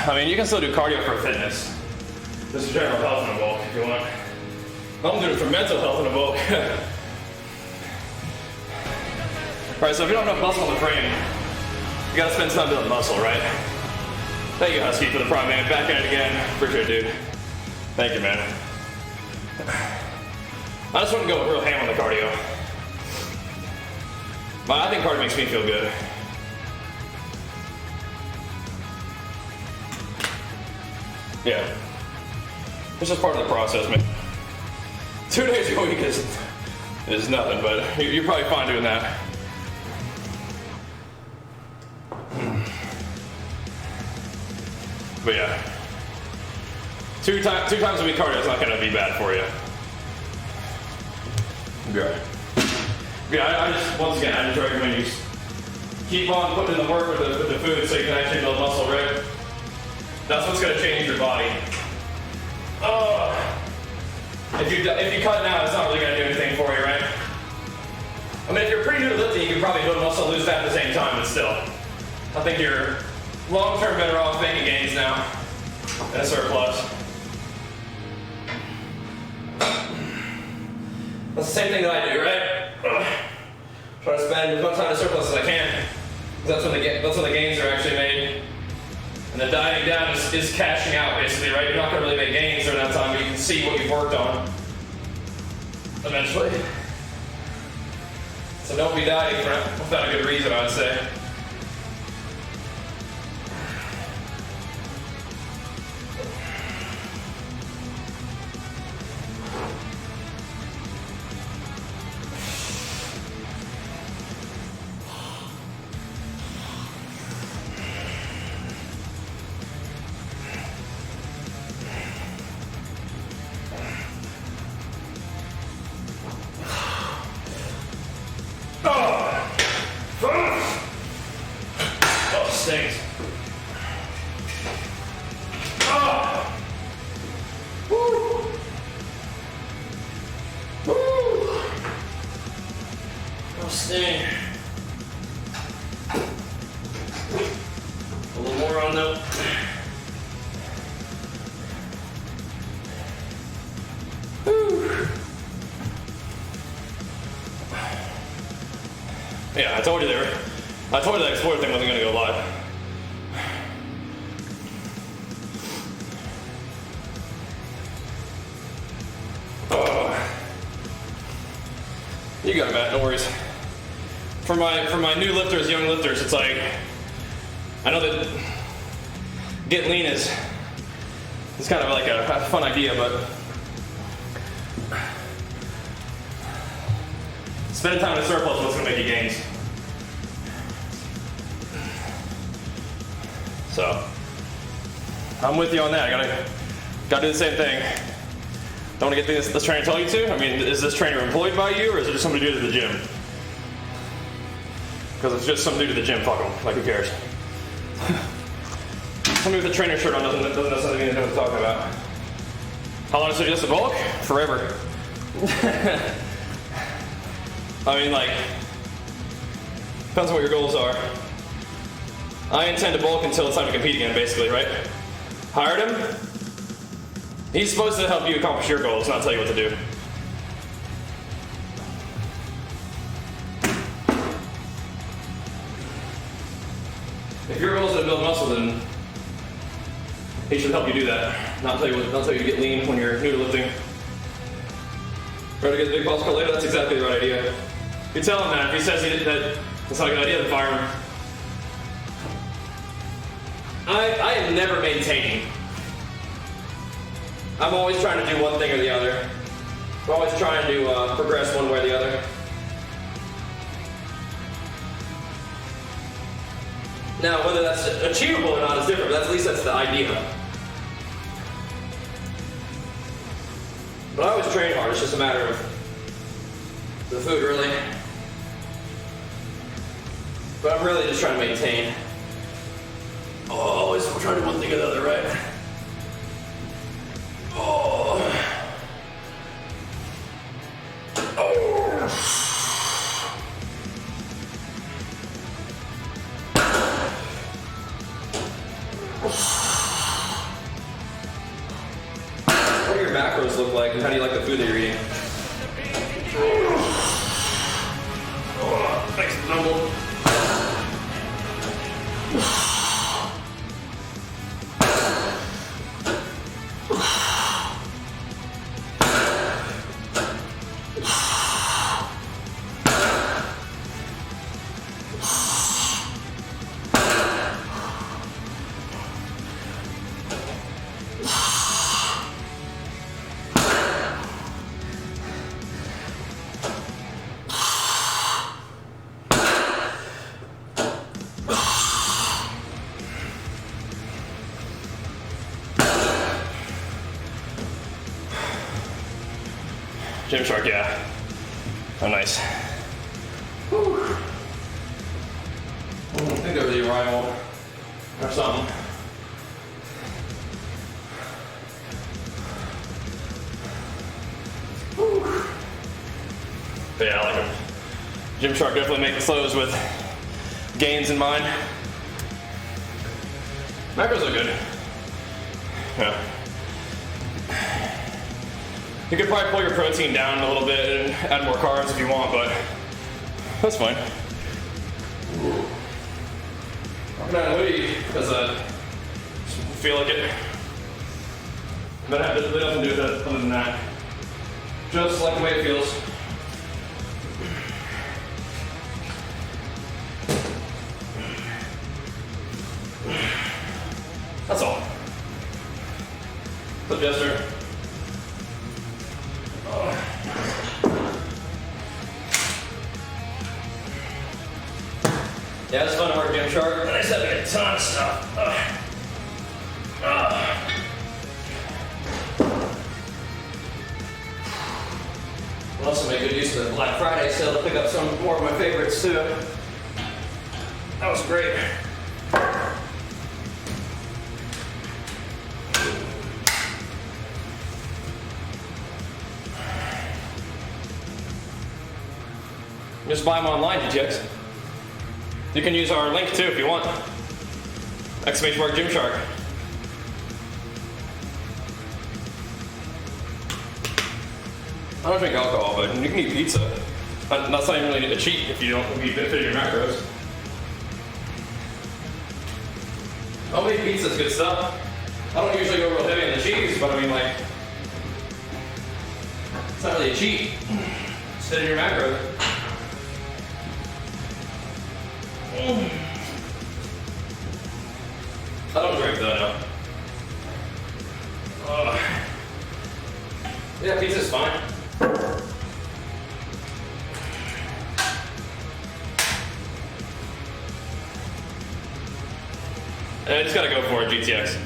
I mean, you can still do cardio for fitness. This is general health and a bulk if you want. I'm doing it for mental health and a bulk. Alright, so if you don't have muscle in the frame, you gotta spend time building muscle, right? Thank you, Husky, for the prime, man. Back at it again. Appreciate it, dude. Thank you, man. I just want to go real ham on the cardio. But I think cardio makes me feel good. Yeah. It's just part of the process, man. 2 days a week is nothing, but you're probably fine doing that. But yeah. Two times a week cardio is not going to be bad for you. Yeah. Yeah, I just, once again, I just recommend you keep on putting in the work with the food so you can actually build muscle, right? That's what's going to change your body. If you cut now, it's not really going to do anything for you, right? I mean, if you're pretty new to lifting, you can probably build muscle and lose fat at the same time, but still. I think you're long-term better off making gains now than a surplus. That's the same thing that I do, right? Try to spend as much time in surplus as I can. That's when the gains are actually made. And the dieting down is cashing out, basically, right? You're not going to really make gains during that time, but you can see what you've worked on eventually. So don't be dieting without a good reason, I would say. Stings. Oh. Woo. Woo. Oh, sting. A little more on them. Yeah, I told you that Explorer thing wasn't going to go live. You got it, Matt. No worries. For my new lifters, young lifters, it's like, I know that get lean is kind of like a fun idea, but spending time in a surplus is what's going to make you gains. So I'm with you on that. I gotta do the same thing. Don't want to get this trainer tell you to? I mean, is this trainer employed by you, or is it just somebody due to the gym? Because it's just some dude to the gym, fuck him. Like, who cares? Somebody with a trainer shirt on doesn't know something they know what they're talking about. How long does it suggest the bulk? Forever. I mean, like, depends on what your goals are. I intend to bulk until it's time to compete again, basically, right? Hired him. He's supposed to help you accomplish your goals, not tell you what to do. If your goal is to build muscle, then he should help you do that. Not tell you to get lean when you're new to lifting. Ready to get the big balls cut later? That's exactly the right idea. You tell him that. If he says that that's not a good idea, then fire him. I am never maintaining. I'm always trying to do one thing or the other. I'm always trying to progress one way or the other. Now, whether that's achievable or not is different, but at least that's the idea. But I always train hard, it's just a matter of the food, really. But I'm really just trying to maintain. Always trying to do one thing or the other, right? What do your macros look like, and how do you like the food that you're eating? Thanks, Dumble. Gymshark, yeah. Oh, nice. Whew. I think they were the arrival or something. Whew. But yeah, I like them. Gymshark definitely making clothes with gains in mind. Macros look good. Yeah. You could probably pull your protein down a little bit and add more carbs if you want, but that's fine. Walking down a hoodie because I feel like it. But it has nothing to do with that other than that. Just like the way it feels. That's all. What's up, Jester? Yeah, it's fun to work Gymshark. Nice having a ton of stuff. We'll also make good use of the Black Friday sale to pick up some more of my favorites too. That was great. Just buy them online, GTX. You can use our link too if you want. ! Gymshark. I don't drink alcohol, but you can eat pizza. That's not even really a cheat if you fit your macros. Homemade pizza is good stuff. I don't usually go real heavy on the cheese, but I mean, like, it's not really a cheat. Just fit in your macros. I don't drink though, no. Yeah, pizza's fine. And I just gotta go for it, GTX.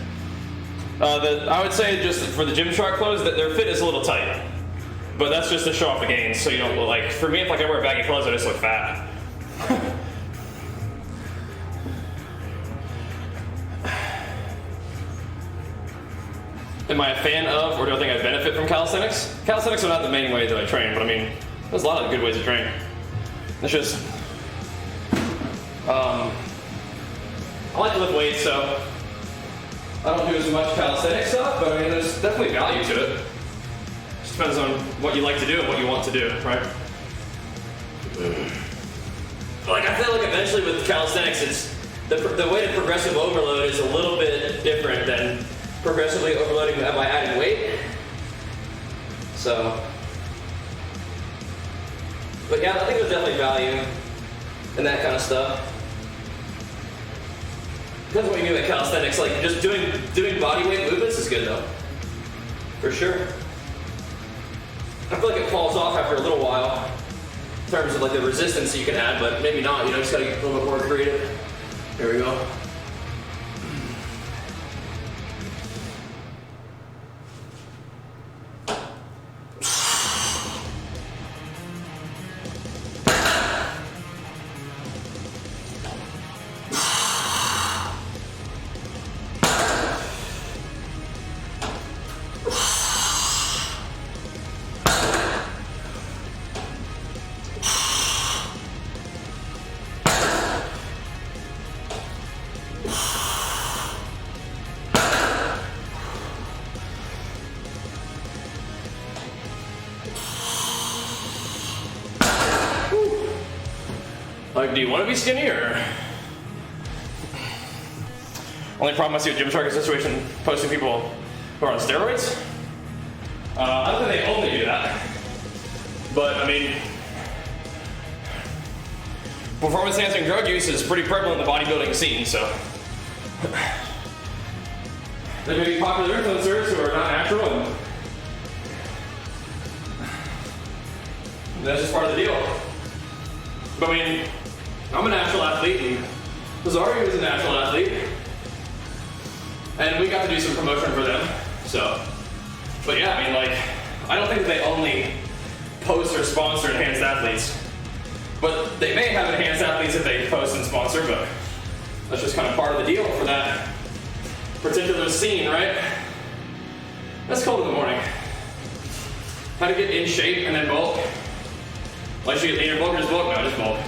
I would say just for the Gymshark clothes, that their fit is a little tight. But that's just to show off the gains, so you don't look like, for me, if like I wear baggy clothes, I just look fat. Am I a fan of, or do I think I benefit from calisthenics? Calisthenics are not the main way that I train, but I mean, there's a lot of good ways to train. It's just, I like to lift weights, so I don't do as much calisthenics stuff, but I mean, there's definitely value to it. Just depends on what you like to do and what you want to do, right? Like, I feel like eventually with calisthenics, it's the way to progressive overload is a little bit different than progressively overloading by adding weight. So, but yeah, I think there's definitely value in that kind of stuff. Depends what you mean by calisthenics. Like just doing body weight movements is good though, for sure. I feel like it falls off after a little while in terms of like the resistance that you can add, but maybe not. You know, just gotta get a little bit more creative. Here we go. Like, do you want to be skinny or? Only problem I see with Gymshark is the situation posting people who are on steroids. I don't think they only do that, but I mean, performance enhancing drug use is pretty prevalent in the bodybuilding scene, so. There may be popular influencers who are not natural, and that's just part of the deal. But I mean, I'm a natural athlete, and Rosario is a natural athlete, and we got to do some promotion for them, so. But yeah, I mean, like, I don't think they only post or sponsor enhanced athletes, but they may have enhanced athletes that they post and sponsor, but that's just kind of part of the deal for that particular scene, right? That's cold in the morning. How to get in shape and then bulk. Like, should you get leaner bulk or just bulk? No, just bulk.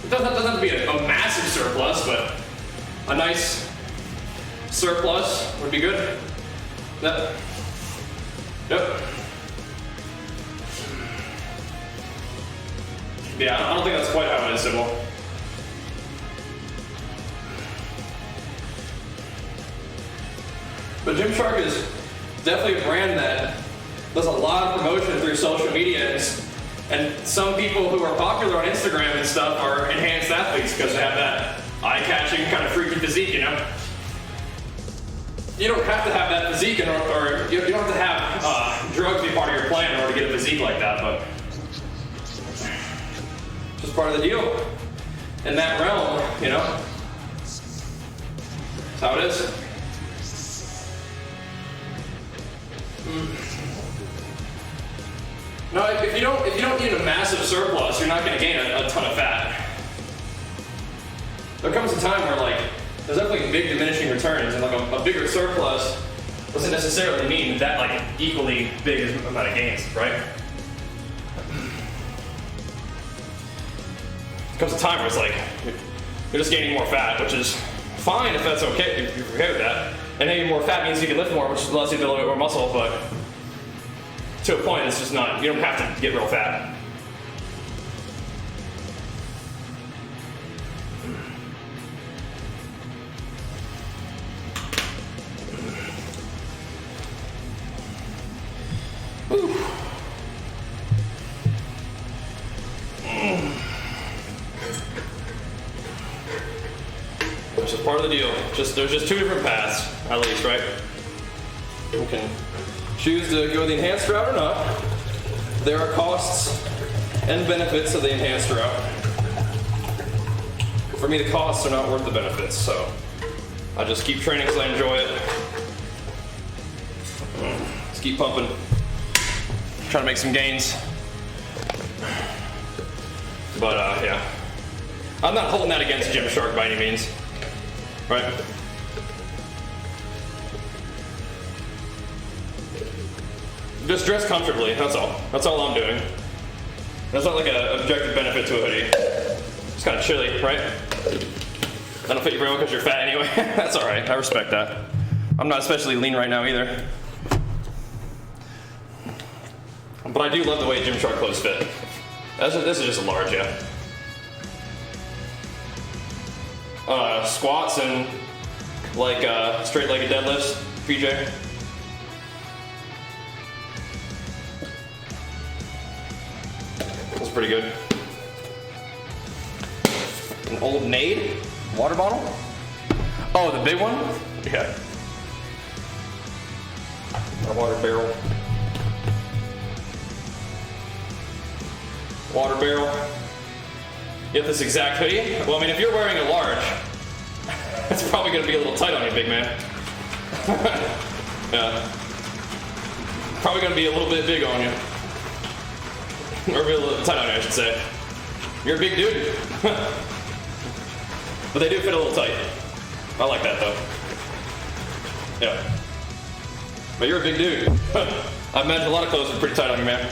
It doesn't have to be a massive surplus, but a nice surplus would be good. Yep. Yep. Yeah, I don't think that's quite how it is, Sybil. But Gymshark is definitely a brand that does a lot of promotion through social media, and some people who are popular on Instagram and stuff are enhanced athletes because they have that eye-catching kind of freaky physique, you know? You don't have to have that physique, or you don't have to have drugs be part of your plan in order to get a physique like that, but just part of the deal in that realm, you know? That's how it is. No, if you don't need a massive surplus, you're not going to gain a ton of fat. There comes a time where, like, there's definitely big diminishing returns, and like a bigger surplus doesn't necessarily mean that like equally big amount of gains, right? There comes a time where it's like you're just gaining more fat, which is fine if that's okay, if you're okay with that. And maybe more fat means you can lift more, which allows you to build a little bit more muscle, but to a point, it's just not, you don't have to get real fat. Which is part of the deal. There's just two different paths, at least, right? You can choose to go the enhanced route or not. There are costs and benefits of the enhanced route. For me, the costs are not worth the benefits, so I just keep training because I enjoy it. Just keep pumping. Trying to make some gains. But yeah. I'm not holding that against Gymshark by any means. Right? Just dress comfortably, that's all. That's all I'm doing. There's not like an objective benefit to a hoodie. It's kind of chilly, right? That'll fit you very well because you're fat anyway. That's alright, I respect that. I'm not especially lean right now either. But I do love the way Gymshark clothes fit. This is just a large, yeah. Squats and like straight-legged deadlifts, PJ. That's pretty good. An old Nade water bottle? Oh, the big one? Yeah. A water barrel. Water barrel. You have this exact hoodie? Well, I mean, if you're wearing a large, it's probably going to be a little tight on you, big man. Yeah. Probably going to be a little bit big on you. Or be a little tight on you, I should say. You're a big dude. But they do fit a little tight. I like that, though. Yeah. But you're a big dude. I imagine a lot of clothes are pretty tight on you, man.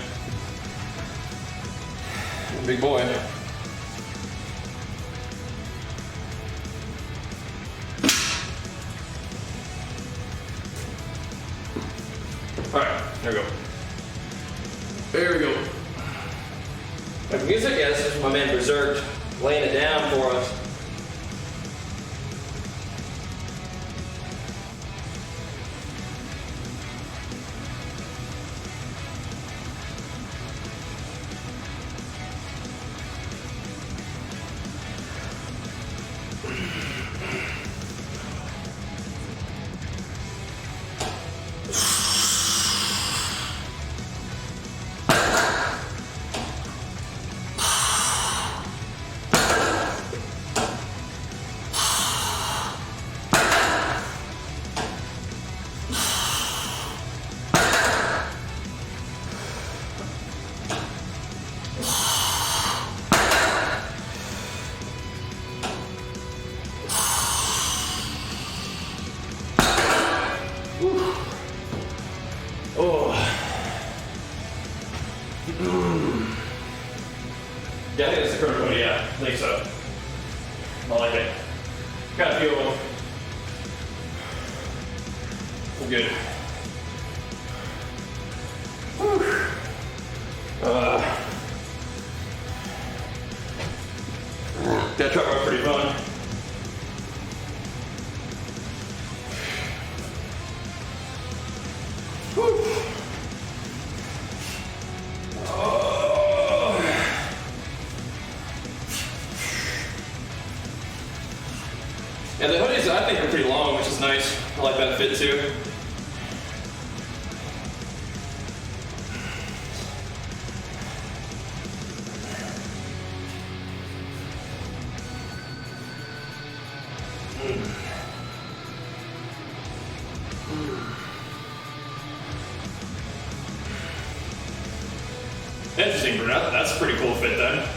Big boy. Alright, there we go. There we go. Like music, yeah, this is my man Berserk laying it down for us. Yeah, I think that's the correct one, yeah. I think so. I like it. Got a few of them. We're good. That truck was pretty fun. Yeah, the hoodies I think are pretty long, which is nice. I like that fit too. Interesting, Brunette. That's a pretty cool fit then.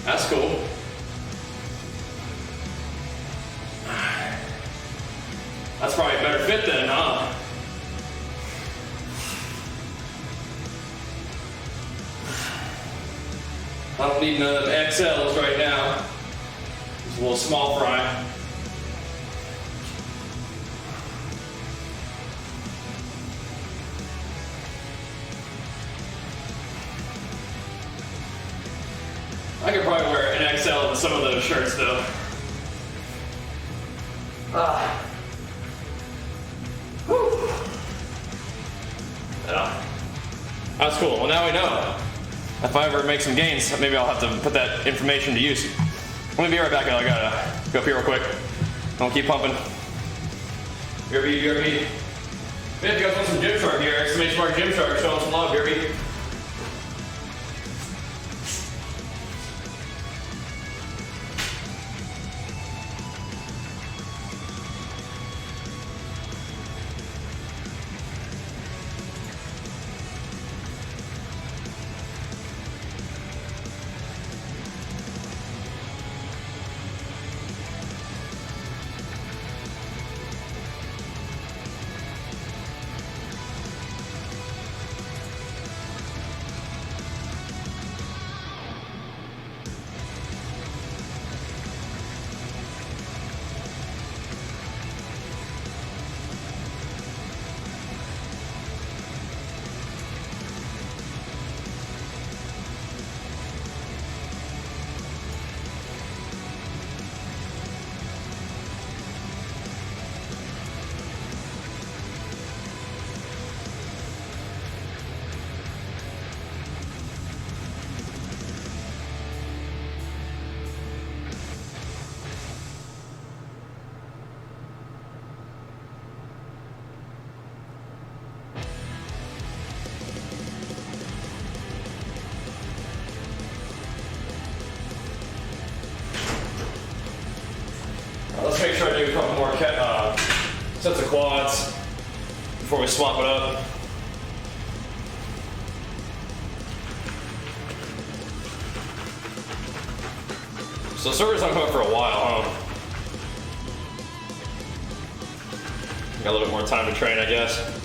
That's cool. That's probably a better fit then, huh? I don't need none of the XLs right now. It's a little small fry. I could probably wear an XL in some of those shirts though. Yeah. That's cool. Well, now we know. If I ever make some gains, maybe I'll have to put that information to use. Let me be right back. I gotta go pee real quick. I'll keep pumping. BRB. Man, you guys want some Gymshark here? Exclamation mark Gymshark. Showing some love, BRB. sets of quads before we swap it up. So server's not coming for a while, huh? Got a little bit more time to train, I guess.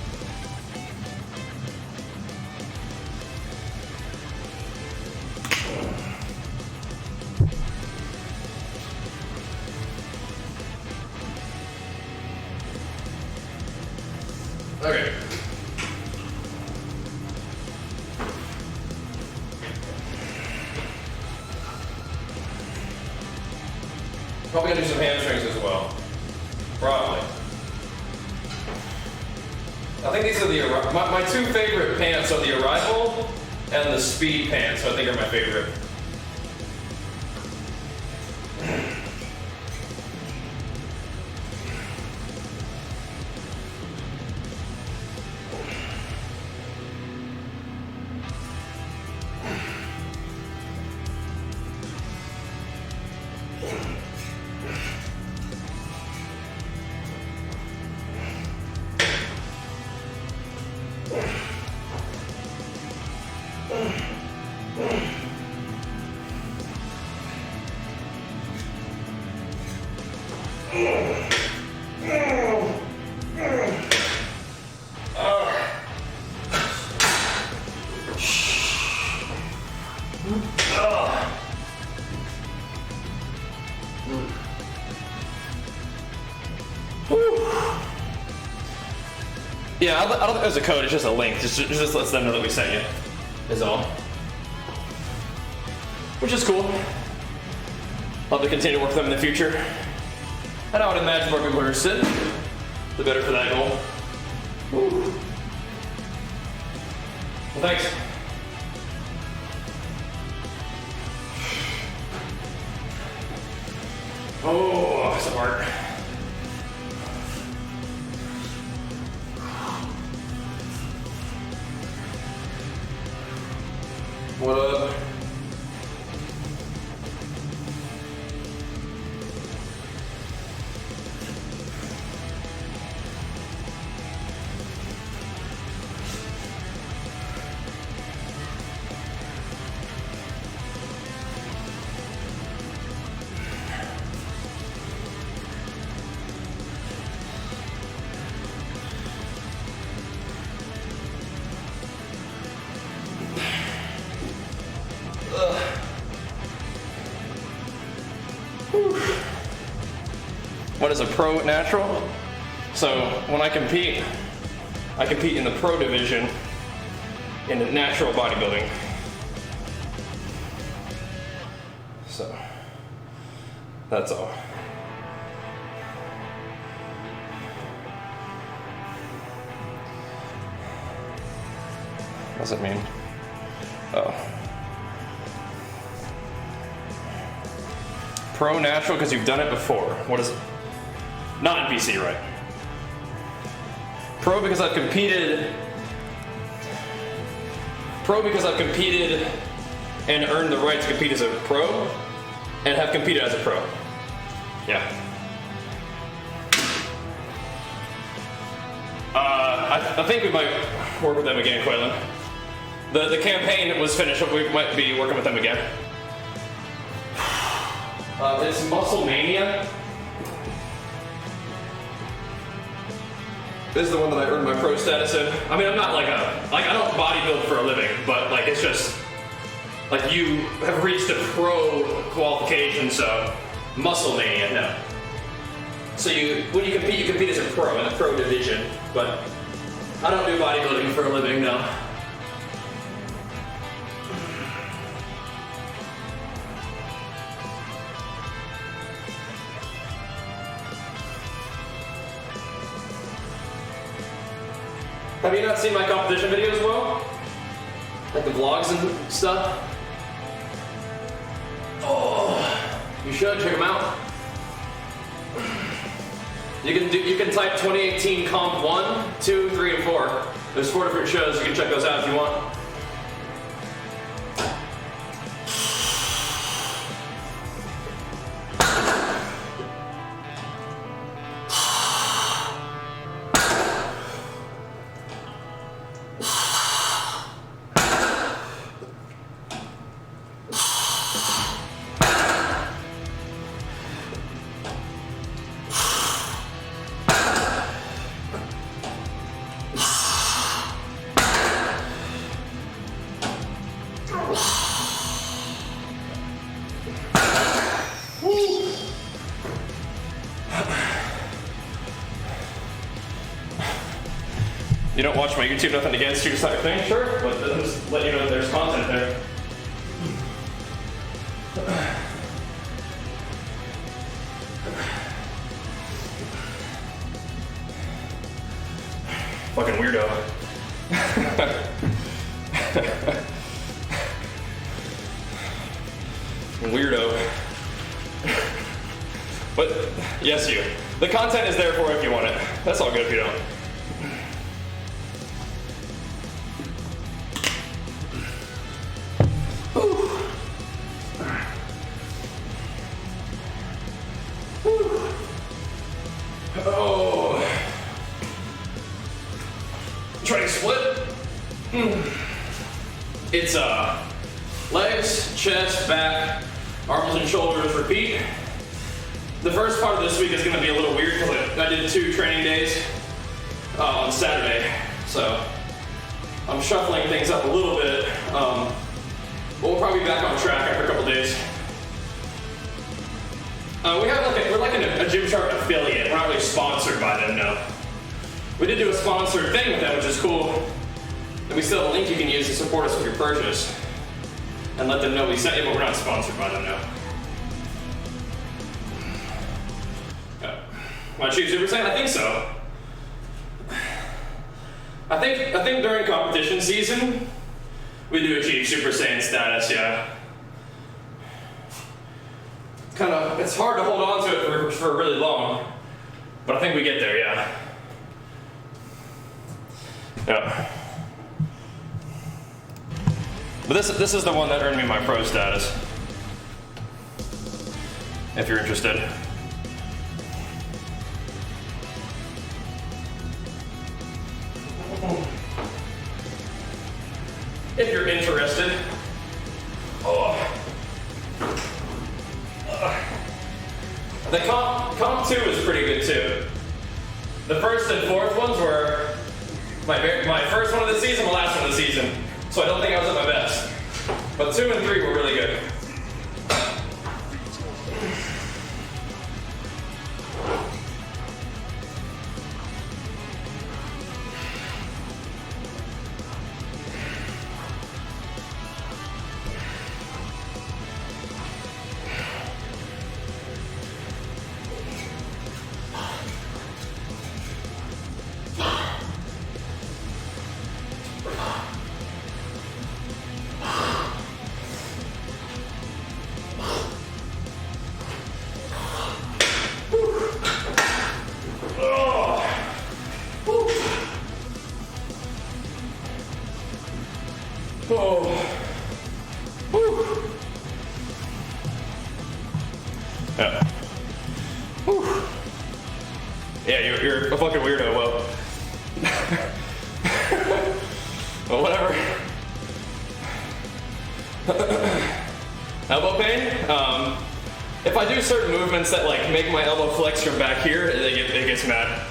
Okay. Probably gonna do some hamstrings as well. Probably. I think these are my two favorite pants are the Arrival and the Speed pants. I think are my favorite. Yeah, I don't think there's a code, it's just a link. Just lets them know that we sent you, is all. Which is cool. Love to continue to work with them in the future. And I would imagine more people are interested, the better for that goal. Woo. Well, thanks. Oh, that's hard. What up? What is a pro natural? So when I compete in the pro division in the natural bodybuilding. So that's all. What does it mean? Oh. Pro natural because you've done it before. What is it? Not in PC, right? Pro because I've competed. Pro because I've competed and earned the right to compete as a pro and have competed as a pro. Yeah. I think we might work with them again, Quaylen. The campaign was finished, but we might be working with them again. It's Muscle Mania. This is the one that I earned my pro status in. I mean, I'm not like I don't bodybuild for a living, but like it's just like you have reached a pro qualification, so Muscle Mania, no. So when you compete as a pro in the pro division, but I don't do bodybuilding for a living, no. Have you not seen my competition videos, Will? Like the vlogs and stuff? Oh, you should check them out. You can type 2018 Comp 1, 2, 3, and 4. There's 4 different shows. You can check those out if you want. You don't watch my YouTube, nothing against you type thing, sure, but I'm just letting you know that there's content there. Fucking weirdo. Weirdo. But, yes, you. The content is there for if you want it. That's all good if you don't. Oh. Training split. It's legs, chest, back, arms and shoulders, repeat. The first part of this week is going to be a little weird because I did 2 training days on Saturday, so I'm shuffling things up a little bit. But we'll probably be back on track after a couple days. We're like a Gymshark affiliate. We're not really sponsored by them, no. We did do a sponsored thing with them, which is cool. And we still have a link you can use to support us with your purchase. And let them know we sent you, but we're not sponsored by them, no. Want to choose Super Saiyan? I think so. I think during competition season, we do achieve Super Saiyan status, yeah. It's hard to hold on to it for really long, but I think we get there, yeah. Yeah. But this is the one that earned me my pro status. If you're interested. If you're interested. Oh. The comp 2 is pretty good too. The first and fourth ones were my first one of the season, the last one of the season. So I don't think I was at my best. But 2 and 3 were really good. Oh. Woo. Yeah. Whew. Yeah, you're a fucking weirdo, well. Well, whatever. Elbow pain? If I do certain movements that like make my elbow flex from back here, it gets mad.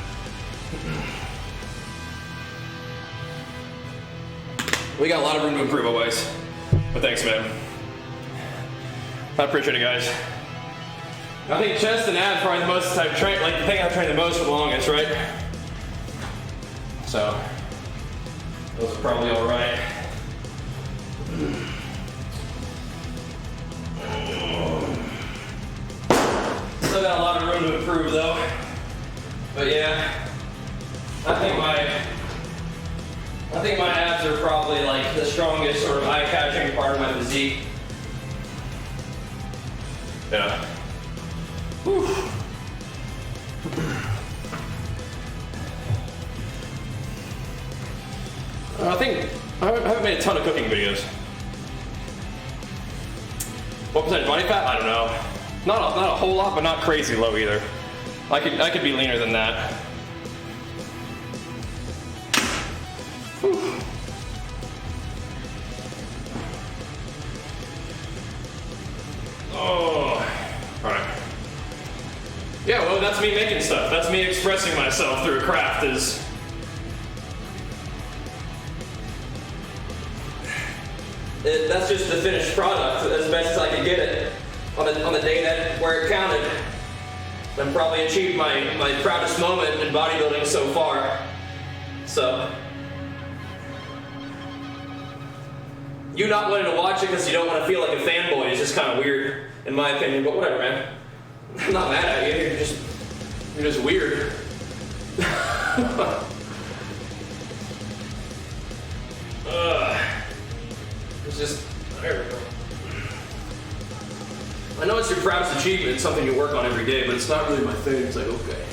We got a lot of room to improve always. But thanks, man. I appreciate it, guys. I think chest and abs probably the most I've trained, like the thing I've trained the most for the longest, right? So, those are probably all right. Still got a lot of room to improve though. But yeah, I think my abs are probably like the strongest sort of eye-catching part of my physique. Yeah. Whew. I haven't made a ton of cooking videos. What percentage body fat? I don't know. Not a whole lot, but not crazy low either. I could be leaner than that. Whew. Oh, all right. Yeah, well, that's me making stuff. That's me expressing myself through craft. That's just the finished product, as best as I could get it on the day where it counted. And probably achieved my proudest moment in bodybuilding so far. So, you not wanting to watch it because you don't want to feel like a fanboy is just kind of weird, in my opinion. But whatever, man. I'm not mad at you. You're just weird. It's just, there we go. I know it's your proudest achievement, it's something you work on every day, but it's not really my thing. It's like, okay.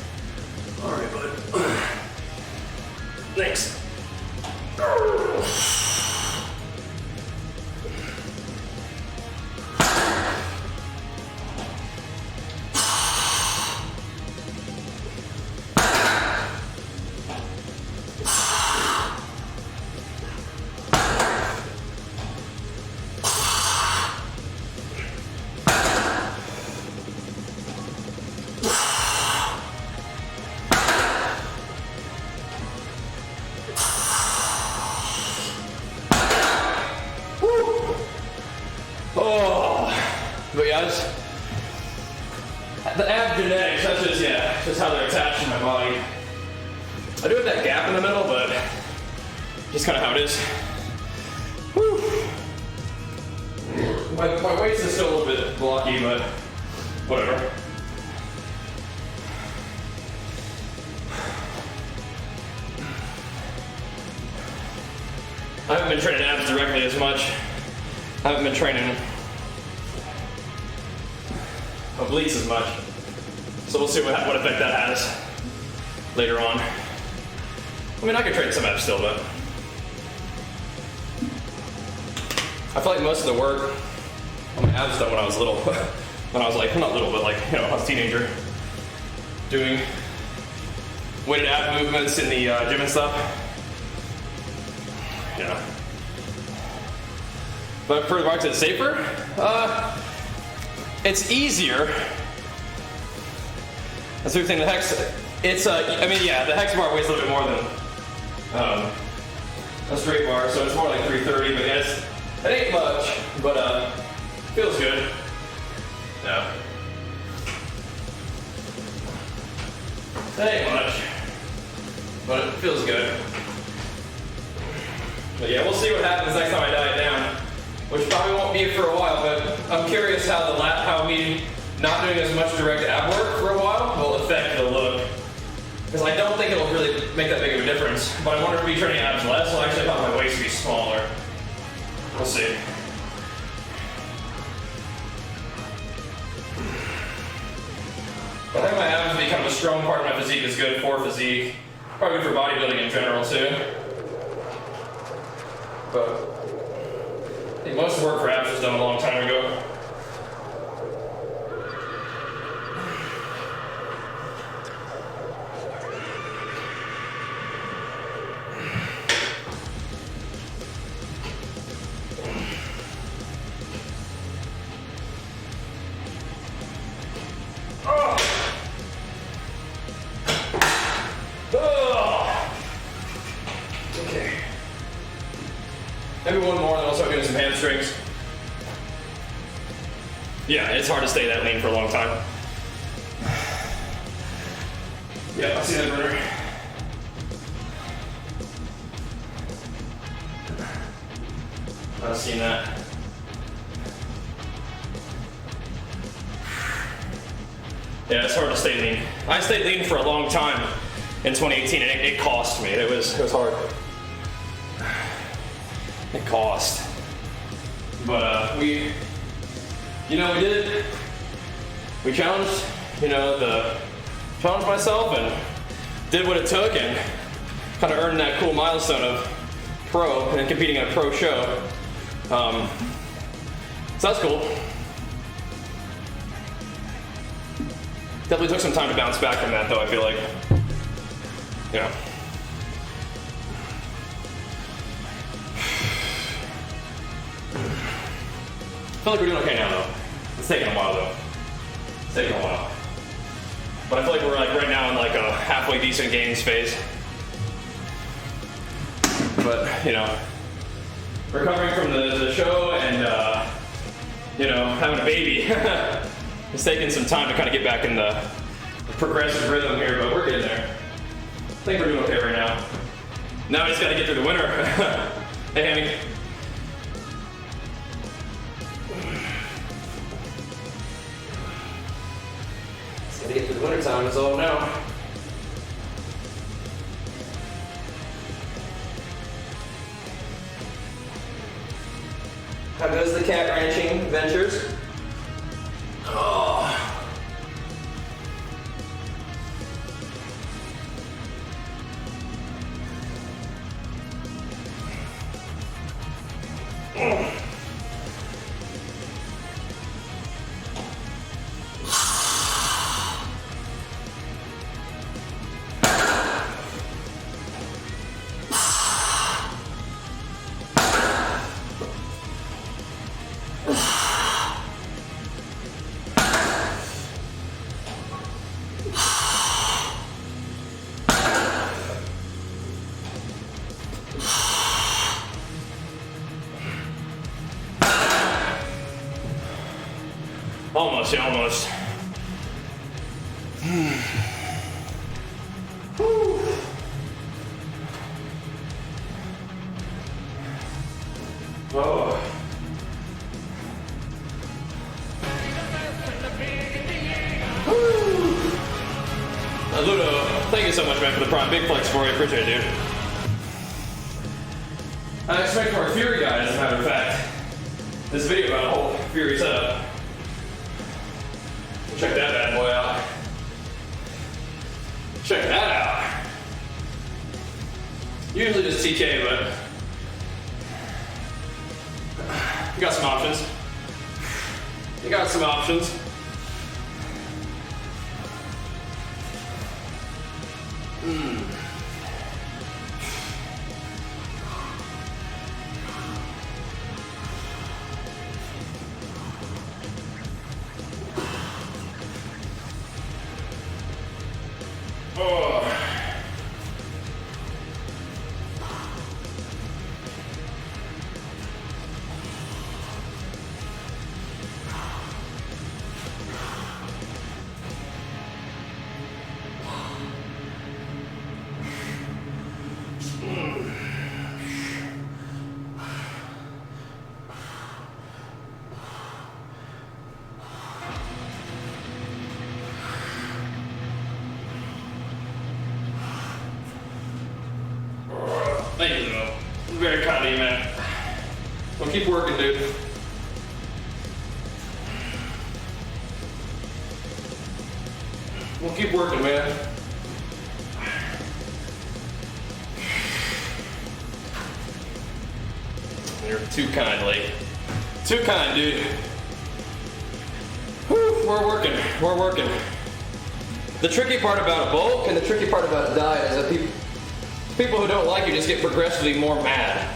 Alright, bud. Thanks. But yeah, the ab genetics, that's just how they're attached to my body. I do have that gap in the middle, but just kind of how it is. Whew. My waist is still a little bit blocky, but whatever. I haven't been training abs directly as much. I haven't been training obliques as much. So we'll see what effect that has later on. I mean, I could train some abs still, but I feel like most of the work on my abs done when I was little. When I was like, not little, but like, you know, I was a teenager. Doing weighted ab movements in the gym and stuff. Yeah. But for the box, it's safer. It's easier. That's the thing. The hex. It's I mean, yeah, the hex bar weighs a little bit more than a straight bar, so it's more like 330. But yes, it ain't much, but feels good. Yeah. It ain't much, but it feels good. But yeah, we'll see what happens next time I diet down, which probably won't be for a while, but I'm curious how how me not doing as much direct ab work for a while will affect the look. Because I don't think it'll really make that big of a difference, but I wonder if me training abs less will actually help my waist be smaller. We'll see. But I think my abs be kind of a strong part of my physique is good for physique. Probably good for bodybuilding in general too. But I think most of the work for abs was done a long time ago. Maybe one more, then I'll start doing some hamstrings. Yeah, it's hard to stay that lean for a long time. Yeah, I see that burner. I've seen that. Yeah, it's hard to stay lean. I stayed lean for a long time in 2018, and it cost me. It was hard. It cost. But we did it. We challenged, challenged myself and did what it took and kind of earned that cool milestone of pro and competing at a pro show. So that's cool. Definitely took some time to bounce back from that though, I feel like. Yeah. I feel like we're doing okay now though. It's taking a while though. It's taking a while. But I feel like we're like right now in like a halfway decent gains phase. But, recovering from the show and, having a baby. It's taking some time to kind of get back in the progressive rhythm here, but we're getting there. I think we're doing okay right now. Now we just gotta get through the winter. Hey, Hammy. to get through the winter time is all now. How goes the cat ranching ventures? Oh. Almost, yeah, almost. Oh. Ludo, thank you so much, man, for the prime. Big flex for you. Appreciate it, dude. I expect more Fury guys, as a matter of fact. This video about a whole Fury setup. Check that bad boy out. Check that out. Usually just TK, but you got some options. You got some options. Oh. Thank you, Lino. Very kind of you, man. Well, keep working, dude. We'll keep working, man. You're too kind, Lee. Too kind, dude. Whew, we're working. We're working. The tricky part about a bulk and the tricky part about a diet is that people who don't like you just get progressively more mad.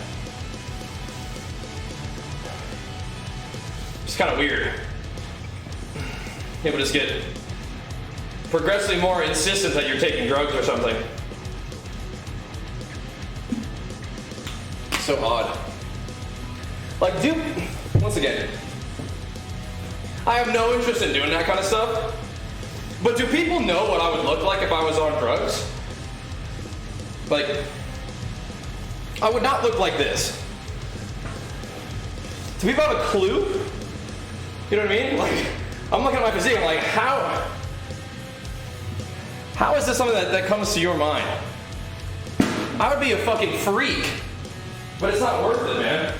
It's kind of weird. People just get progressively more insistent that you're taking drugs or something. So odd. Like, once again, I have no interest in doing that kind of stuff, but do people know what I would look like if I was on drugs? Like, I would not look like this. Do people have a clue? You know what I mean? Like, I'm looking at my physique, I'm like, how is this something that comes to your mind? I would be a fucking freak, but it's not worth it, man.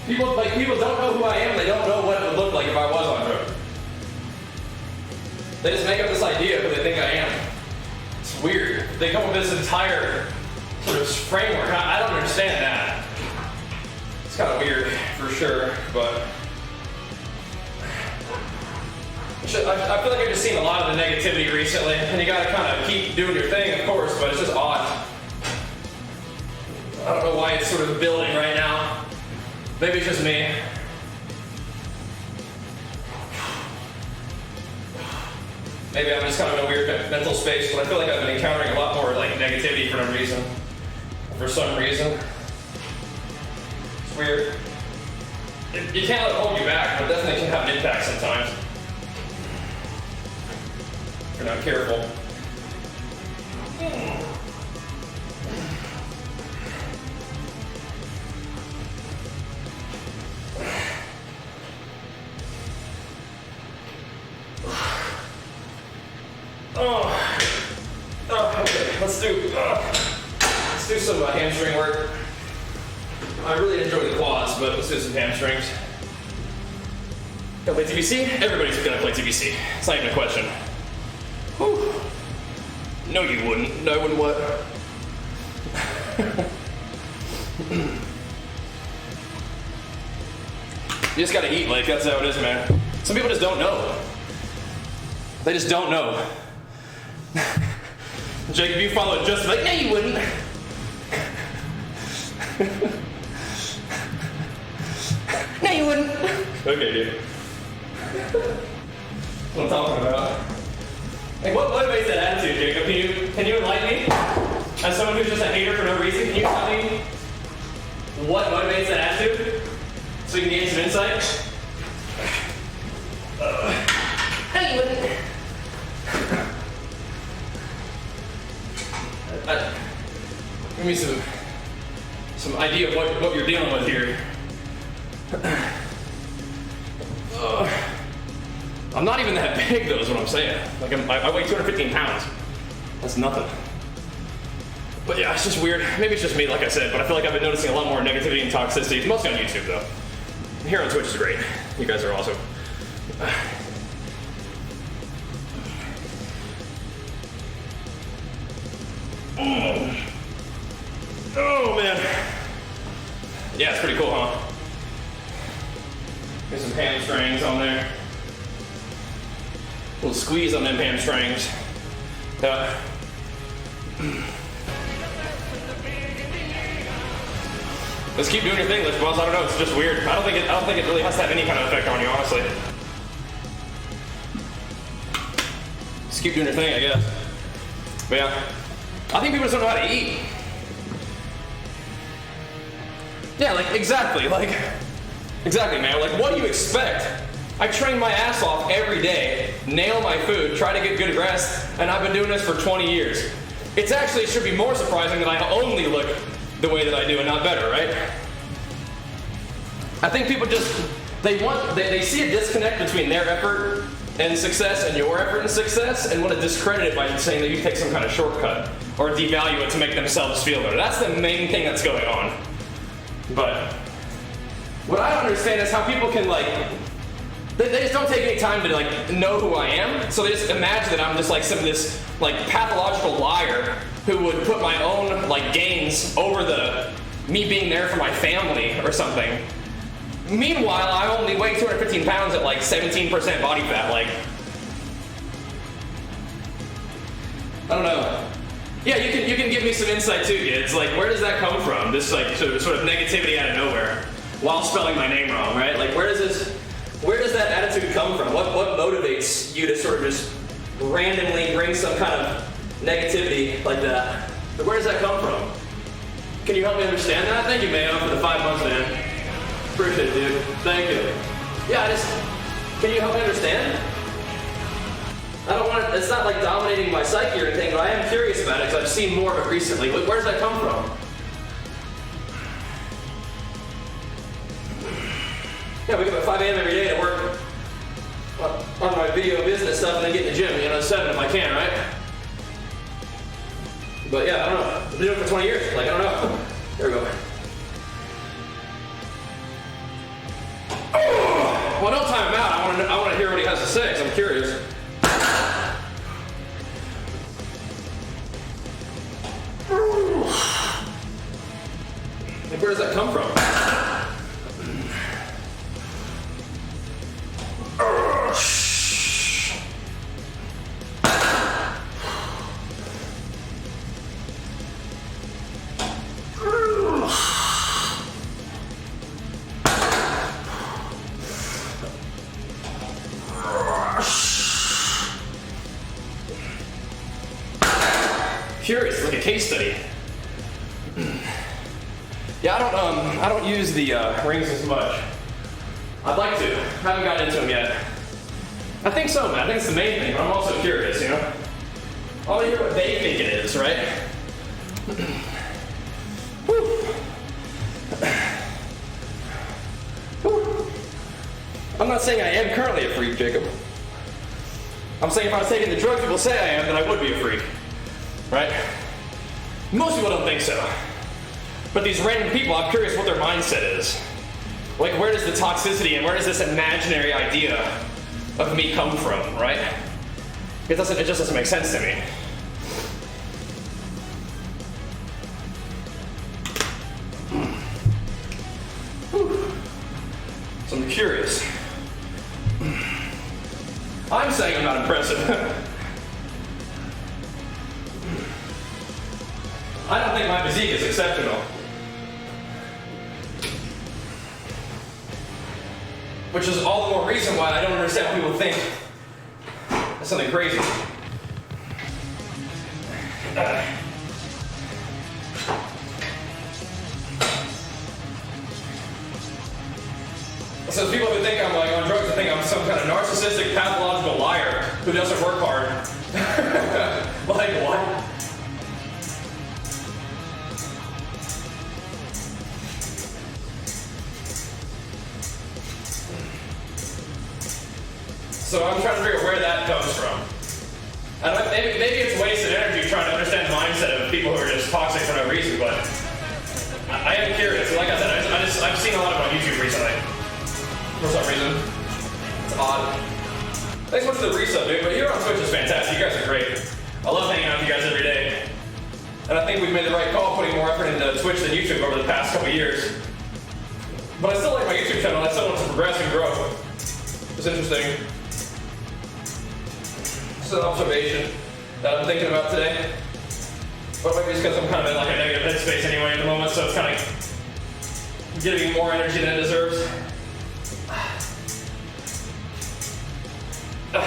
People don't know who I am, they don't know what it would look like if I was on drugs. They just make up this idea of who they think I am. It's weird. They come up with this entire sort of framework. I don't understand that. It's kind of weird, for sure, but I feel like I've just seen a lot of the negativity recently, and you gotta kind of keep doing your thing, of course, but it's just odd. I don't know why it's sort of building right now. Maybe it's just me. Maybe I'm just kind of in a weird mental space, but I feel like I've been encountering a lot more like negativity for no reason. For some reason. It's weird. You can't let it hold you back, but it definitely can have an impact sometimes. If you're not careful. Let's do some hamstring work. I really enjoy the quads, but let's do some hamstrings. Gonna play TBC? Everybody's gonna play TBC. It's not even a question. Whew. No, you wouldn't. No, I wouldn't what? You just gotta eat, like, that's how it is, man. Some people just don't know. They just don't know. Jake, if you followed just like, no, you wouldn't. No, you wouldn't. Okay, dude. What I'm talking about. Like, what motivates that attitude, Jacob? Can you enlighten me? As someone who's just a hater for no reason, can you tell me what motivates that attitude? So you can gain some insight? No, you wouldn't. Give me some idea of what you're dealing with here. I'm not even that big, though, is what I'm saying. Like, I weigh 215 pounds. That's nothing. But yeah, it's just weird. Maybe it's just me, like I said, but I feel like I've been noticing a lot more negativity and toxicity, mostly on YouTube, though. Here on Twitch is great. You guys are awesome. Oh, man. Yeah, it's pretty cool, huh? There's some hamstrings on there. A little squeeze on them hamstrings. Let's keep doing your thing, Liz Boss. I don't know, it's just weird. I don't think it really has to have any kind of effect on you, honestly. Just keep doing your thing, I guess. But yeah, I think people just don't know how to eat. Yeah, like, exactly, man. Like, what do you expect? I train my ass off every day, nail my food, try to get good rest, and I've been doing this for 20 years. It should be more surprising that I only look the way that I do and not better, right? I think people they see a disconnect between their effort and success and your effort and success and want to discredit it by saying that you take some kind of shortcut or devalue it to make themselves feel better. That's the main thing that's going on. But what I don't understand is how people can, like, they just don't take any time to, like, know who I am. So they just imagine that I'm just like this like pathological liar who would put my own, like, gains over me being there for my family or something. Meanwhile, I only weigh 215 pounds at like 17% body fat. Like, I don't know. Yeah, you can give me some insight too, kids. Like, where does that come from? This, like, sort of negativity out of nowhere while spelling my name wrong, right? Like, where does that attitude come from? What motivates you to sort of just randomly bring some kind of negativity like that? Where does that come from? Can you help me understand that? Thank you, man, for the 5 months, man. Appreciate it, dude. Thank you. Yeah, can you help me understand? I don't want it, it's not like dominating my psyche or anything, but I am curious about it because I've seen more of it recently. Where does that come from? Yeah, we get up at 5 a.m. every day to work on my video business stuff and then get in the gym, at 7 if I can, right? But yeah, I don't know. I've been doing it for 20 years. Like, I don't know. There we go. Oh, well, don't time him out. I want to hear what he has to say, so I'm curious. Like, where does that come from? Curious, like a case study. Yeah, I don't use the rings as much. I'd like to. I haven't gotten into them yet. I think so, man. I think it's the main thing, but I'm also curious, I want to hear what they think it is, right? I'm not saying I am currently a freak, Jacob. I'm saying if I was taking the drugs people say I am, then I would be a freak. Right? Most people don't think so. But these random people, I'm curious what their mindset is. Like, where does the toxicity and where does this imaginary idea of me come from, right? It just doesn't make sense to me. So I'm curious. I'm saying I'm not impressive. I don't think my physique is exceptional. Which is all the more reason why I don't understand why people think that's something crazy. So people who think I'm like on drugs and think I'm some kind of narcissistic, pathological liar who doesn't work hard. Like what? So I'm trying to figure out where that comes from. I don't know, maybe it's wasted energy trying to understand the mindset of people who are just toxic for no reason, but I am curious. Like I said, I've seen a lot of it on YouTube recently. For some reason. It's odd. Thanks so much for the resub, dude, but here on Twitch is fantastic. You guys are great. I love hanging out with you guys every day. And I think we've made the right call putting more effort into Twitch than YouTube over the past couple years. But I still like my YouTube channel. I still want to progress and grow. It's interesting. It's an observation that I'm thinking about today. But maybe it's because I'm kind of in like a negative headspace anyway at the moment, so it's kind of giving me more energy than it deserves. That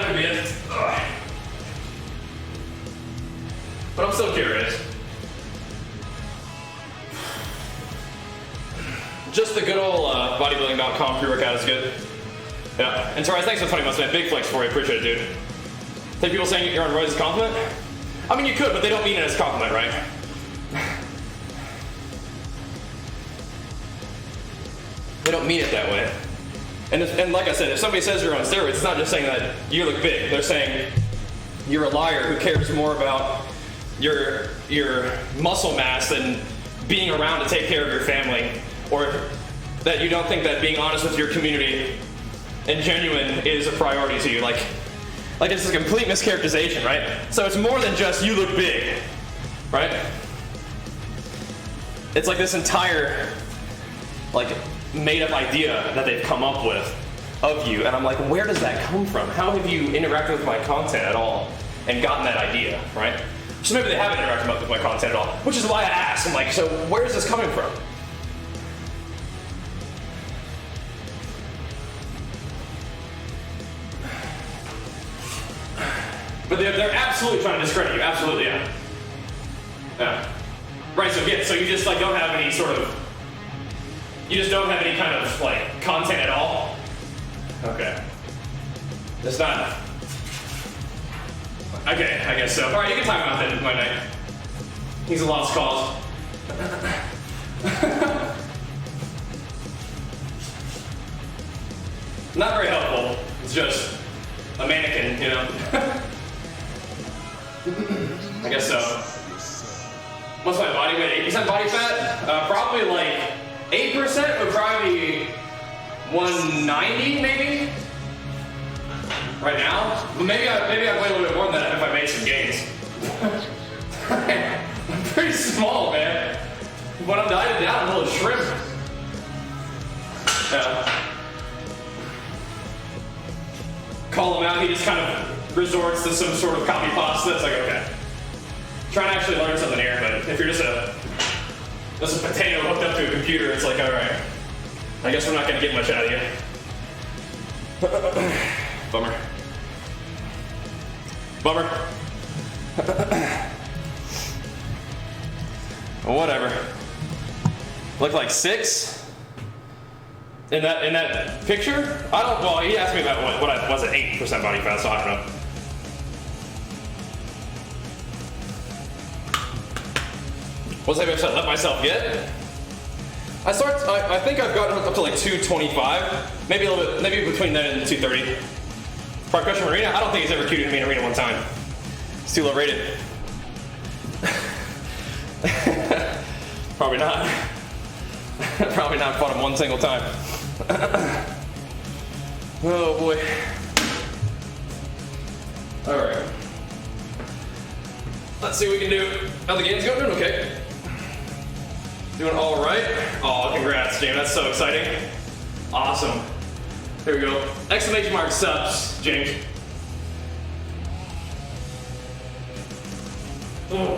could be it. But I'm still curious. Just the good old bodybuilding.com pre-workout is good. Yeah. And Torres, thanks for 20 months, man. Big flex for you. Appreciate it, dude. Think people saying you're on roids as a compliment? I mean, you could, but they don't mean it as a compliment, right? They don't mean it that way. And like I said, if somebody says you're on steroids, it's not just saying that you look big. They're saying you're a liar who cares more about your muscle mass than being around to take care of your family, or that you don't think that being honest with your community and genuine is a priority to you. Like it's a complete mischaracterization, right? So it's more than just you look big, right? It's like this entire made up idea that they've come up with of you, and I'm like, where does that come from? How have you interacted with my content at all and gotten that idea, right? So maybe they haven't interacted with my content at all, which is why I asked. I'm like, so where is this coming from? But they're absolutely trying to discredit you, absolutely, yeah. Yeah. Right, so yeah, so you just don't have any sort of, you just don't have any kind of content at all? Okay. It's not. Okay, I guess so. Alright, you can talk about that in my night. He's a lost cause. Not very helpful. It's just a mannequin, you know? I guess so. What's my body weight? 8% body fat? Probably 8% would probably be 190, maybe? Right now? But maybe I weigh a little bit more than that if I made some gains. I'm pretty small, man. When I'm dieted down, I'm a little shrimp. Yeah. Call him out, he just kind of resorts to some sort of copy pasta. It's like, okay. Trying to actually learn something here, but if you're just a potato hooked up to a computer, it's like, alright. I guess we're not gonna get much out of you. Bummer. Bummer. Whatever. Look like 6? In that picture? I don't, well, he asked me about what I was at 8% body fat, so I don't know. What's that I let myself get? I think I've gotten up to 225, maybe a little bit, maybe between that and 230. Park Marina, I don't think he's ever cued me in arena one time. It's too low rated. Probably not. Probably not fought him one single time. Oh boy. Alright. Let's see what we can do. How the game's going? Doing okay. Doing alright. Oh, congrats, James. That's so exciting. Awesome. Here we go. Exclamation mark subs, James. Oh.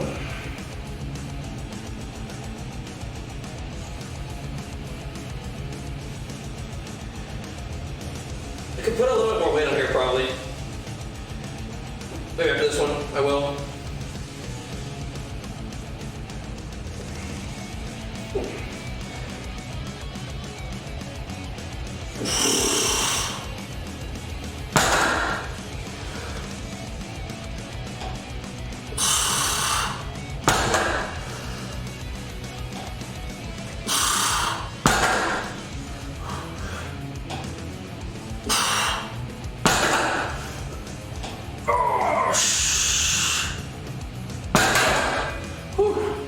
I could put a little bit more weight on here, probably. Maybe after this one, I will.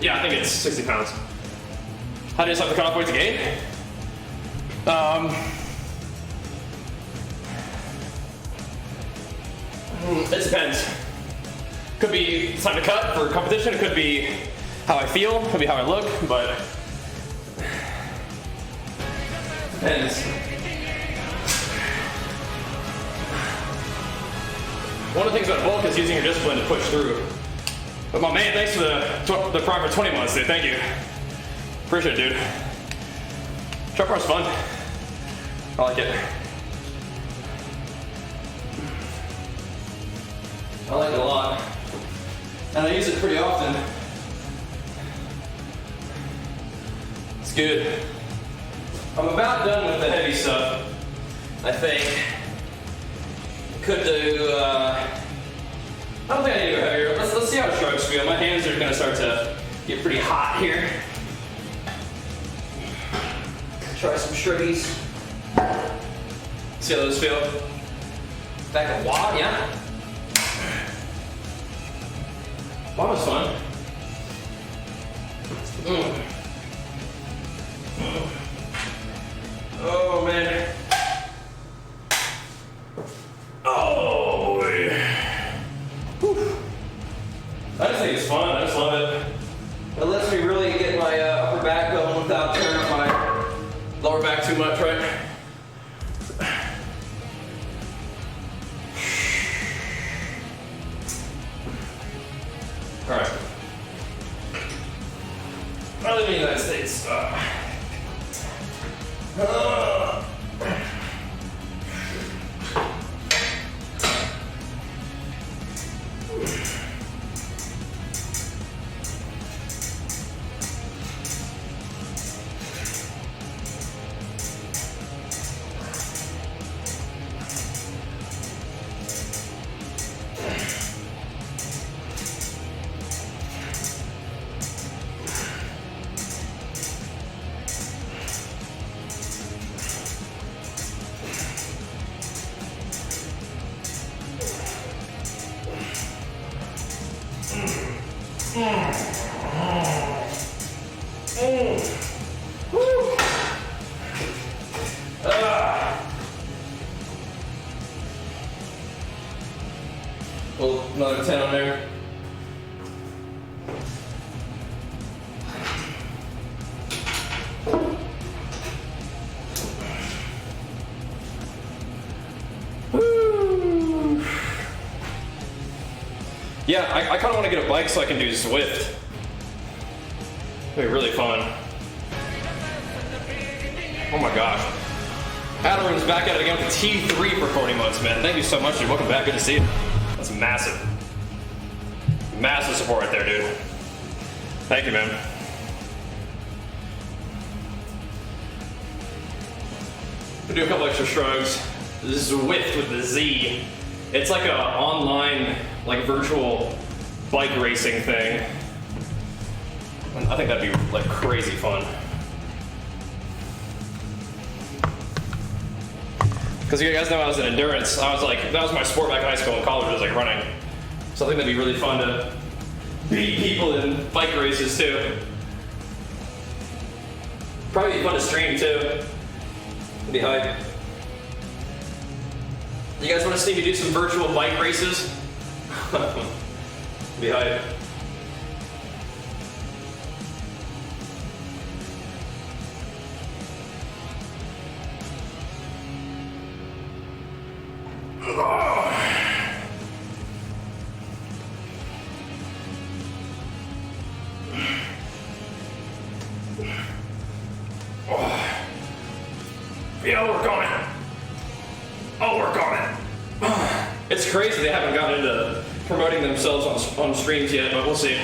Yeah, I think it's 60 pounds. How do you decide the cutoff weight to gain? It depends. Could be time to cut for competition, it could be how I feel, could be how I look, but depends. One of the things about bulk is using your discipline to push through. But my man, thanks for the prime for 20 months, dude. Thank you. Appreciate it, dude. Trap bar's fun. I like it. I like it a lot. And I use it pretty often. It's good. I'm about done with the heavy stuff, I think. Could do, I don't think I need to go heavier. Let's see how shrugs feel. My hands are gonna start to get pretty hot here. Try some shruggies. See how those feel? Back a wad, yeah. Wad was fun. Oh man. Oh boy. Whew. I just think it's fun. I just love it. It lets me really get my upper back going without turning up my lower back too much, right? All right. I live in the United States. Well, another 10 on there. Yeah, I kind of want to get a bike so I can do Zwift. It'd be really fun. Oh my gosh. Adderun's back at it again with T3 for 40 months, man. Thank you so much, dude. Welcome back. Good to see you. That's massive. Massive support right there, dude. Thank you, man. We'll do a couple extra shrugs. Zwift with the Z. It's like a online, like virtual bike racing thing. I think that'd be like crazy fun. Because you guys know I was in endurance. I was like, that was my sport back in high school and college, was like running. So I think that'd be really fun to beat people in bike races too. Probably be fun to stream too. It'd be hype. You guys want to see me do some virtual bike races? Be hype. Yeah, I'll work on it. I'll work on it. It's crazy they haven't gotten into promoting themselves on streams yet, but we'll see.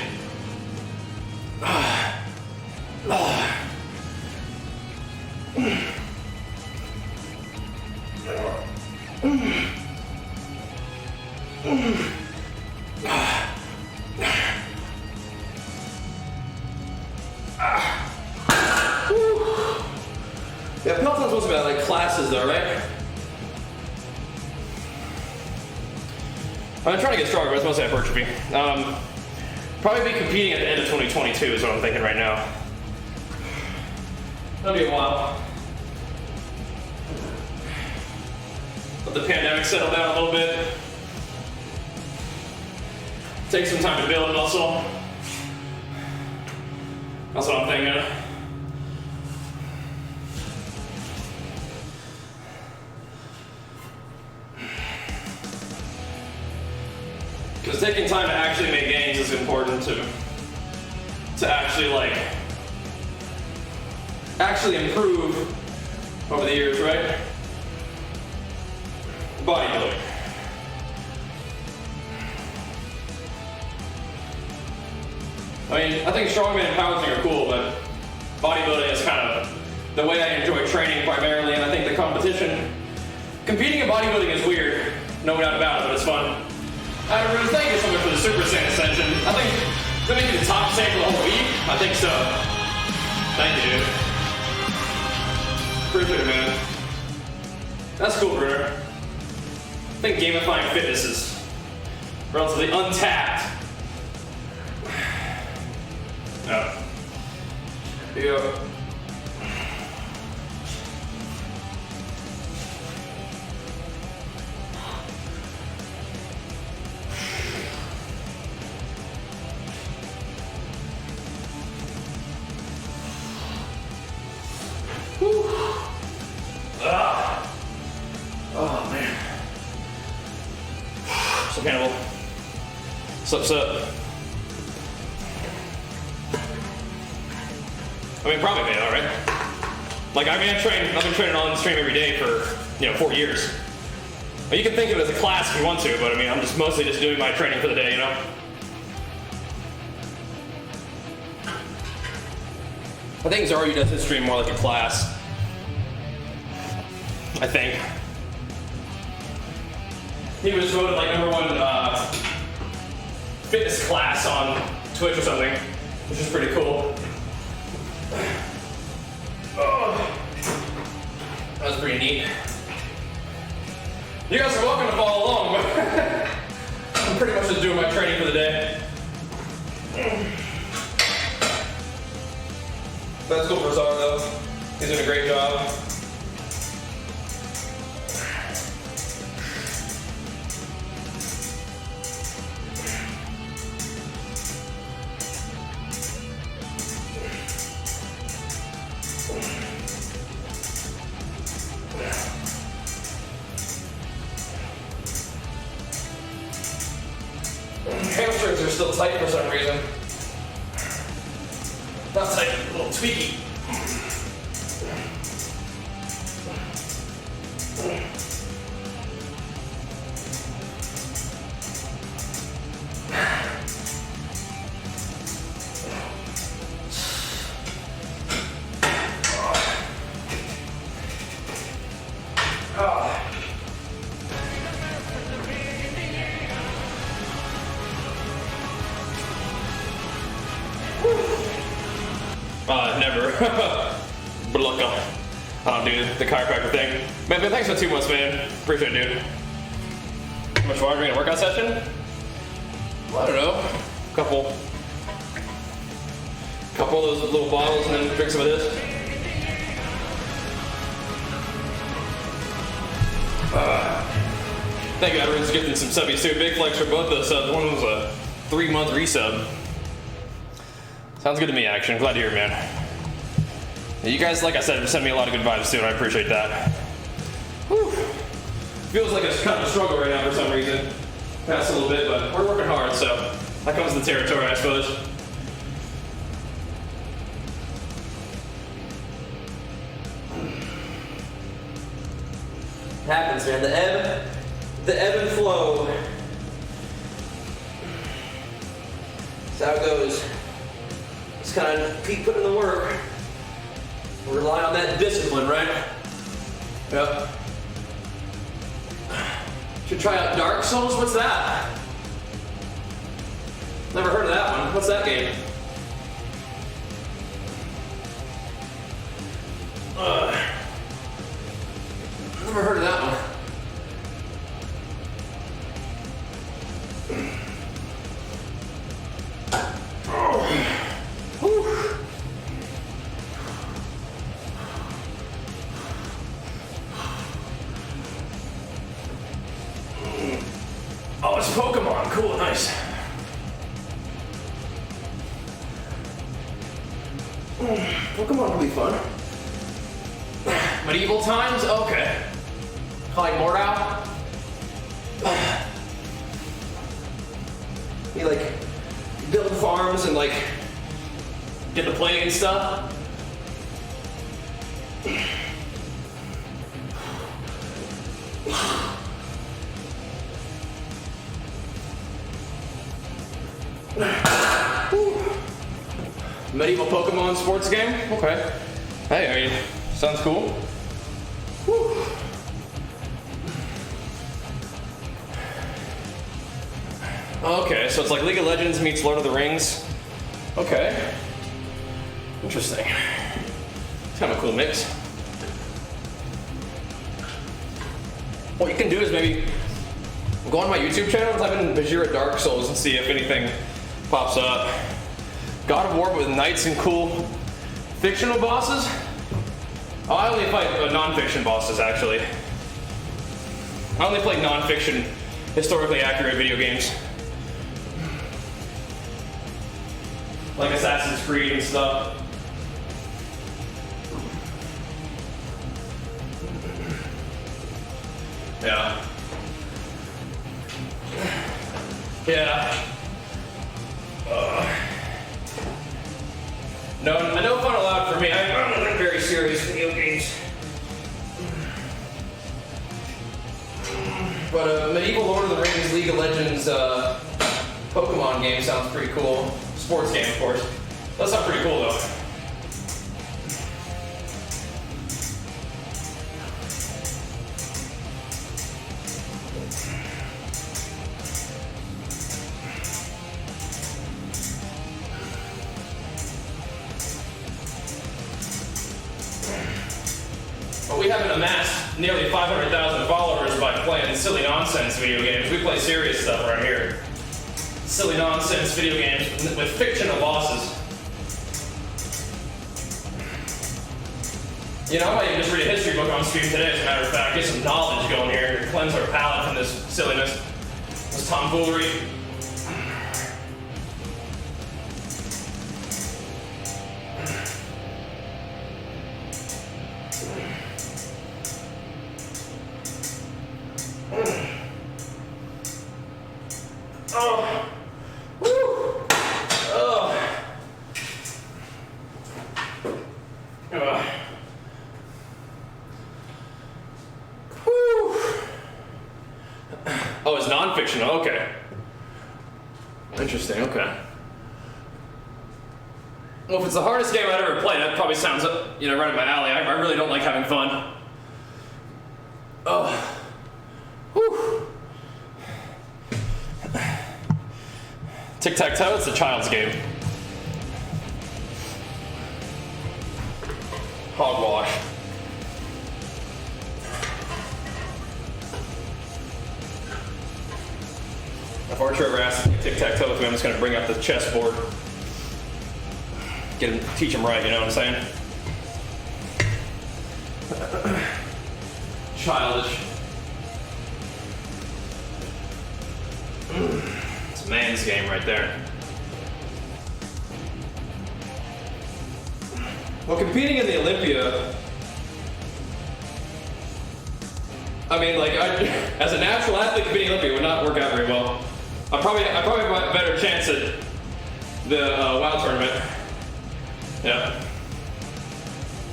Yeah, Peloton's supposed to be like classes though, right? I'm trying to get stronger, but it's mostly hypertrophy. Probably be competing at the end of 2022 is what I'm thinking right now. That'll be a while. Let the pandemic settle down a little bit. Take some time to build muscle. That's what I'm thinking. Because taking time to actually make gains is important to actually improve over the years, right? Bodybuilding. I mean, I think strongman and powerlifting are cool, but bodybuilding is kind of the way I enjoy training primarily, and I think the competing in bodybuilding is weird, no doubt about it, but it's fun. Really, thank you so much for the Super Saiyan Ascension. I think that made you the top Saiyan for the whole week. I think so. Thank you, dude. Appreciate it, man. That's cool, brother. I think gamifying fitness is relatively untapped. Yeah. Yeah. Oh man. So Hannibal. What's up? I mean, probably made it alright. Like, I've been training on the stream every day for, 4 years. Well, you can think of it as a class if you want to, but I mean, I'm just mostly just doing my training for the day, I think Zaru does his stream more like a class. I think. He was voted like #1 fitness class on Twitch or something, which is pretty cool. Oh, that was pretty neat. You guys are welcome to follow along, but I'm pretty much just doing my training for the day. That's cool for Zara though. He's doing a great job. Hamstrings are still tight for some reason. Not tight, a little tweaky. Never. Blocka. I don't do the chiropractor thing. Man, thanks for 2 months, man. Appreciate it, dude. How much longer in a workout session? I don't know, couple of those little bottles and then drink some of this. Thank you, everyone's gifting some subbies too. Big flex for both those subs. One was a 3-month resub. Sounds good to me, Action. Glad to hear it, man. You guys, like I said, sent me a lot of good vibes too, and I appreciate that. Whew. Feels like it's kind of a struggle right now for some reason. Past a little bit, but we're working hard, so that comes with the territory, I suppose. Happens, man. The ebb and flow. That's how it goes. Just kind of keep putting in the work. Rely on that discipline, right? Yep. Should try out Dark Souls. What's that? Never heard of that one. What's that game? Never heard of that one. Oh, it's Pokemon. Cool, nice. Pokemon will be fun. Medieval times? Okay. Like Mordau? You like build farms and like get the plague and stuff? Medieval Pokemon sports game? Okay. Hey, I mean, sounds cool. Whew. Okay, so it's like League of Legends meets Lord of the Rings. Okay. Interesting. It's kind of a cool mix. What you can do is maybe go on my YouTube channel and type in Bajheera Dark Souls and see if anything pops up. God of War but with knights and cool fictional bosses? Oh, I only fight non-fiction bosses, actually. I only play non-fiction, historically accurate video games. Like Assassin's Creed and stuff. Yeah. Yeah. No fun allowed for me. I'm not very serious video games. But medieval Lord of the Rings, League of Legends, Pokemon game sounds pretty cool. Sports game, of course. That sounds pretty cool, though. But we haven't amassed nearly 500,000 followers by playing silly nonsense video games. We play serious stuff right here. Silly nonsense video games with fictional bosses. You know, I might even just read a history book on stream today, as a matter of fact. Get some knowledge going here. Cleanse our palate from this silliness, this tomfoolery. Oh. Woo. Oh. Whew. Oh, it's non-fictional. Okay. Interesting. Okay. Well, if it's the hardest game I'd ever played, that probably sounds, right in my alley. I really don't like having fun. Oh. Whew. Tic-tac-toe, it's a child's game. Hogwash. F4 torture over ass tic-tac-toe with me. I'm just gonna bring up the chessboard. Teach him right, you know what I'm saying? Childish. It's a man's game right there. Well, competing in the Olympia, I mean, like, as a natural athlete, competing in Olympia would not work out very well. I probably have a better chance at the WoW tournament. Yeah.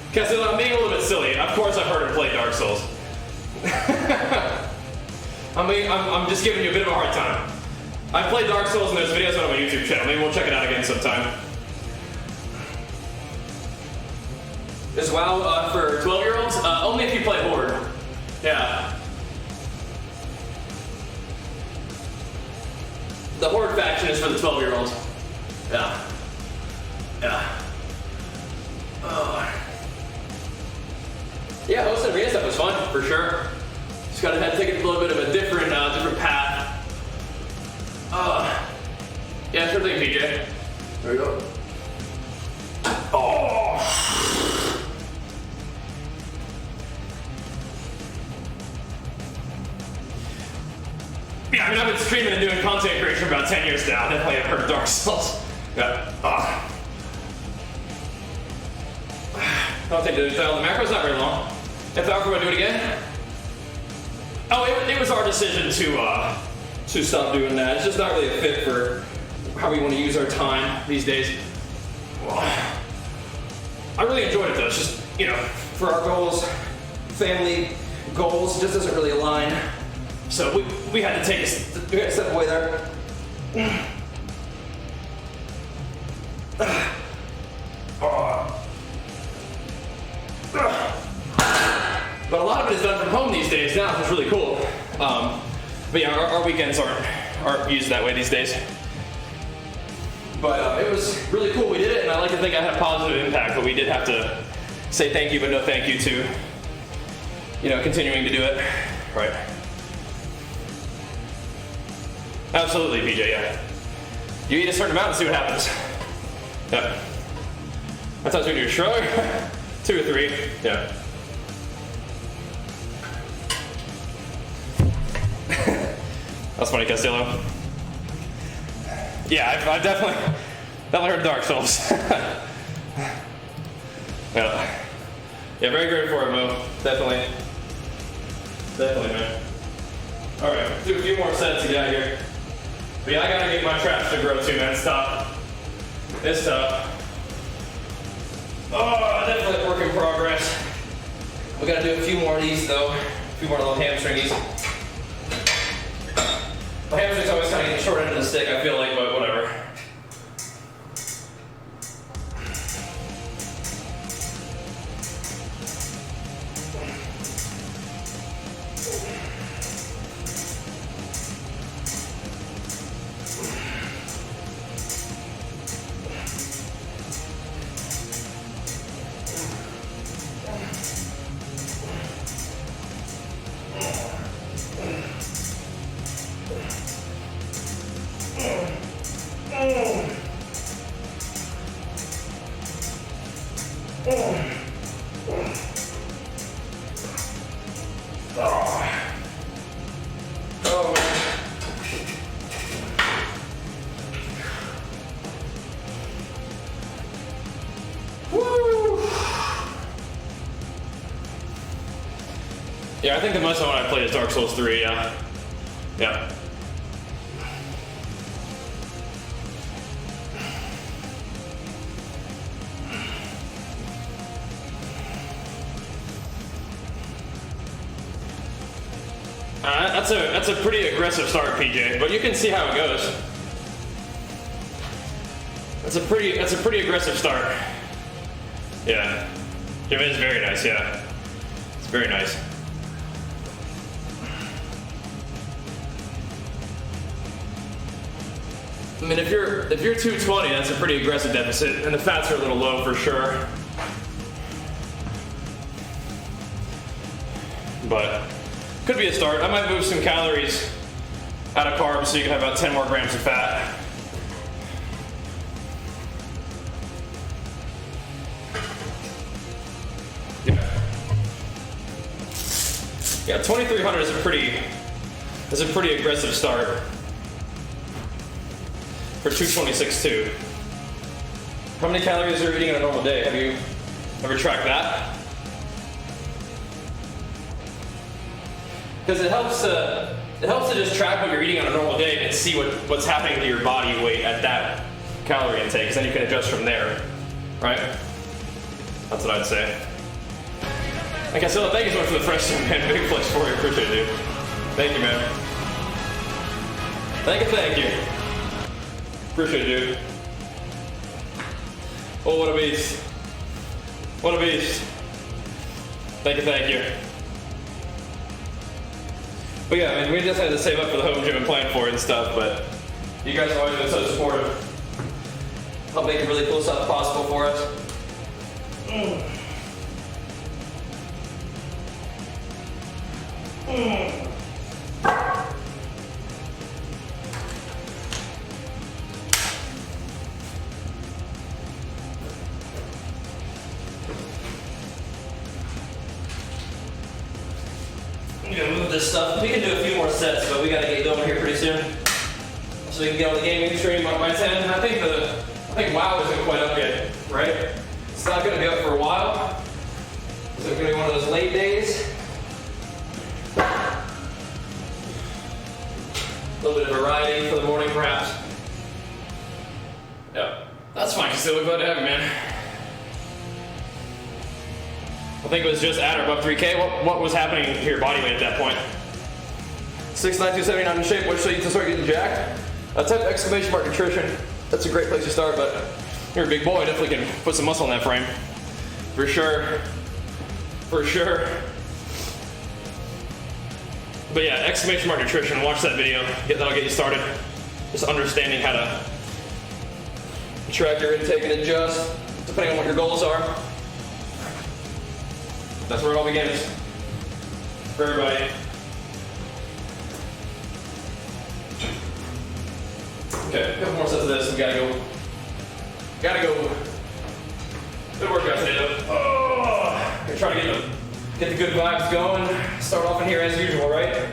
Because I'm being a little bit silly. Of course, I've heard him play Dark Souls. I mean, I'm just giving you a bit of a hard time. I played Dark Souls and there's videos on my YouTube channel. Maybe we'll check it out again sometime. Is WoW for 12-year-olds? Only if you play Horde. Yeah. The Horde faction is for the 12-year-olds. Yeah. Yeah. Yeah, hosting arena stuff was fun, for sure. Just gotta have to take a little bit of a different path. Yeah, sure thing, PJ. There we go. Oh! Yeah, I mean, I've been streaming and doing content creation for about 10 years now. I definitely have heard of Dark Souls. Yeah. I'll take the macro's not very long. If I were to do it again? Oh, it was our decision to stop doing that. It's just not really a fit for how we want to use our time these days. I really enjoyed it though. It's just, you know, for our goals, family goals, it just doesn't really align. So we had to take a step away there. But a lot of it is done from home these days now, which is really cool. But yeah, our weekends aren't used that way these days. But it was really cool. We did it, and I like to think I had a positive impact. But we did have to say thank you, but no thank you to, you know, continuing to do it. Right. Absolutely, PJ. Yeah. You eat a certain amount and see what happens. Yeah. That's how we do a shrug. 2 or 3. Yeah. That's funny, Castillo. Yeah, I've definitely heard Dark Souls. Yeah, very grateful for it, Mo. Definitely, man. All right, do a few more sets to get out of here. But yeah, I gotta get my traps to grow too, man. It's tough. It's tough. Oh, definitely a work in progress. We gotta do a few more of these though. A few more little hamstringies. My hamstring's always kind of getting short end of the stick, I feel like, but whatever. Yeah, I think the most I want to play is Dark Souls 3, yeah. Yeah. That's a pretty aggressive start, PJ, but you can see how it goes. That's a pretty aggressive start. Yeah. It is very nice, yeah. It's very nice. I mean, if you're 220, that's a pretty aggressive deficit, and the fats are a little low for sure. But could be a start. I might move some calories out of carbs so you can have about 10 more grams of fat. Yeah, 2,300 is a pretty aggressive start for 226.2. How many calories are you eating on a normal day? Have you ever tracked that? Because it helps to just track what you're eating on a normal day and see what's happening to your body weight at that calorie intake, because then you can adjust from there, right? That's what I'd say. Like I said, thank you so much for the fresh man. Big flex for you. Appreciate it, dude. Thank you, man. Thank you. Appreciate it, dude. Oh, what a beast. What a beast. Thank you. But yeah, I mean, we just had to save up for the home gym and plan for it and stuff, but you guys have always been so supportive. Help make really cool stuff possible for us. I'm gonna move this stuff. We can do a few more sets, but we gotta get going here pretty soon, so we can get on the gaming stream by 10. I think WoW isn't quite up yet, right? It's not gonna be up for a while. So it's gonna be one of those late days. A little bit of variety for the morning, perhaps. Yeah, that's fine. Still glad to have you, man. I think it was just at or above 3K. What was happening to your body weight at that point? 6'9", 279 in shape. What should you to start getting jacked? Type exclamation mark nutrition. That's a great place to start, but you're a big boy. Definitely can put some muscle in that frame. For sure. But yeah, exclamation mark nutrition. Watch that video. That'll get you started. Just understanding how to track your intake and adjust depending on what your goals are. That's where it all begins for everybody. Okay, a couple more sets of this. We gotta go. Good workout today, though. Oh, gonna try to get the good vibes going. Start off in here as usual, right?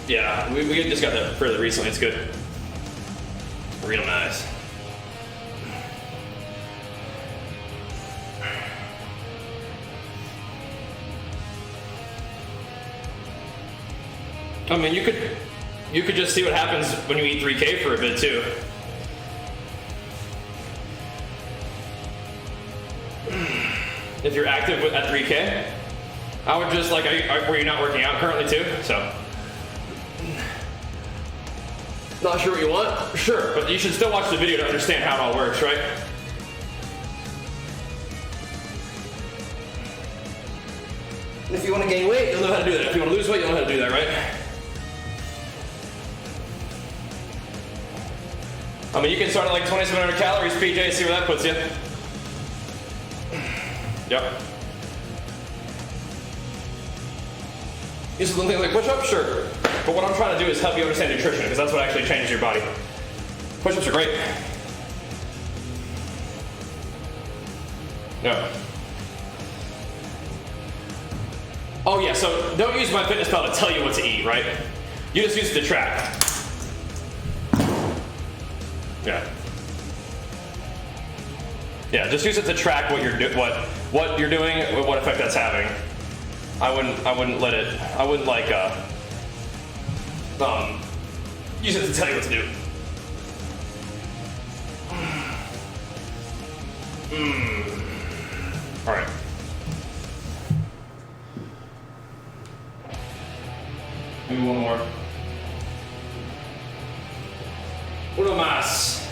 Yeah, we just got that fairly recently. It's good. Real nice. I mean, you could just see what happens when you eat 3K for a bit too. If you're active at 3K, I would just like, were you not working out currently too? So, not sure what you want? Sure, but you should still watch the video to understand how it all works, right? And if you want to gain weight, you'll know how to do that. If you want to lose weight, you'll know how to do that, right? I mean, you can start at like 2,700 calories, PJ, see where that puts you. Yep. You still think like push-ups? Sure. But what I'm trying to do is help you understand nutrition, because that's what actually changes your body. Push-ups are great. Yeah. Oh yeah, so don't use My Fitness Pal to tell you what to eat, right? You just use it to track. Yeah. Yeah, just use it to track what you're doing, what effect that's having. I wouldn't let it. I wouldn't like use it to tell you what to do. All right. Maybe one more. Uno más.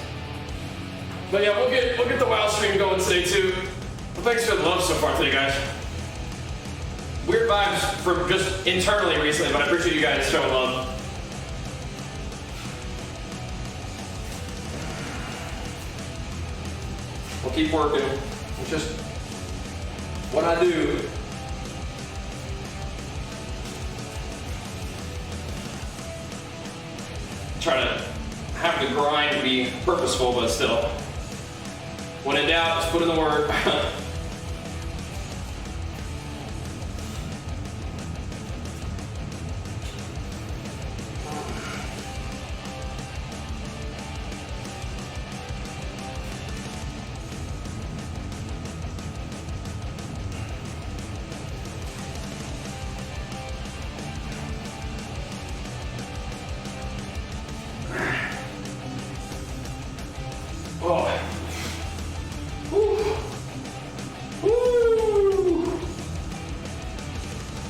But yeah, we'll get the wild stream going today too. But thanks for the love so far today, guys. Weird vibes from just internally recently, but I appreciate you guys showing love. We'll keep working. It's just what I do. Try to have the grind be purposeful, but still. When in doubt, just put in the work.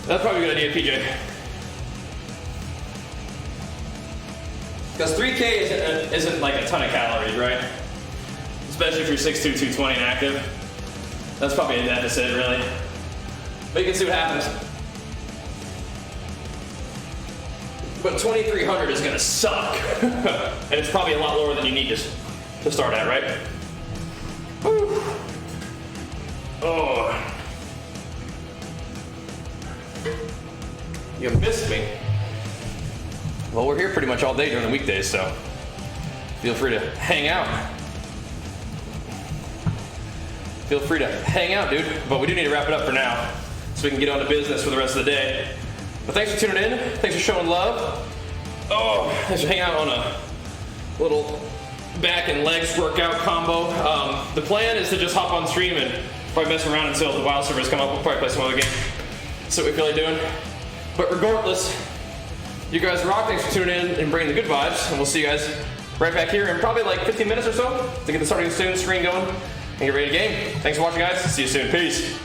That's probably a good idea, PJ. Because 3K isn't like a ton of calories, right? Especially if you're 6'2", 220 and active. That's probably a deficit, really. But you can see what happens. But 2,300 is gonna suck. And it's probably a lot lower than you need to start at, right? Woo. Oh. You missed me. Well, we're here pretty much all day during the weekdays, so feel free to hang out. Feel free to hang out, dude. But we do need to wrap it up for now, so we can get on to business for the rest of the day. But thanks for tuning in. Thanks for showing love. Oh, thanks for hanging out on a little back and legs workout combo. The plan is to just hop on stream and probably mess around until the wild servers come up. We'll probably play some other game. See what we feel like doing. But regardless, you guys rock. Thanks for tuning in and bringing the good vibes. And we'll see you guys right back here in probably like 15 minutes or so to get the starting soon screen going and get ready to game. Thanks for watching, guys. See you soon. Peace.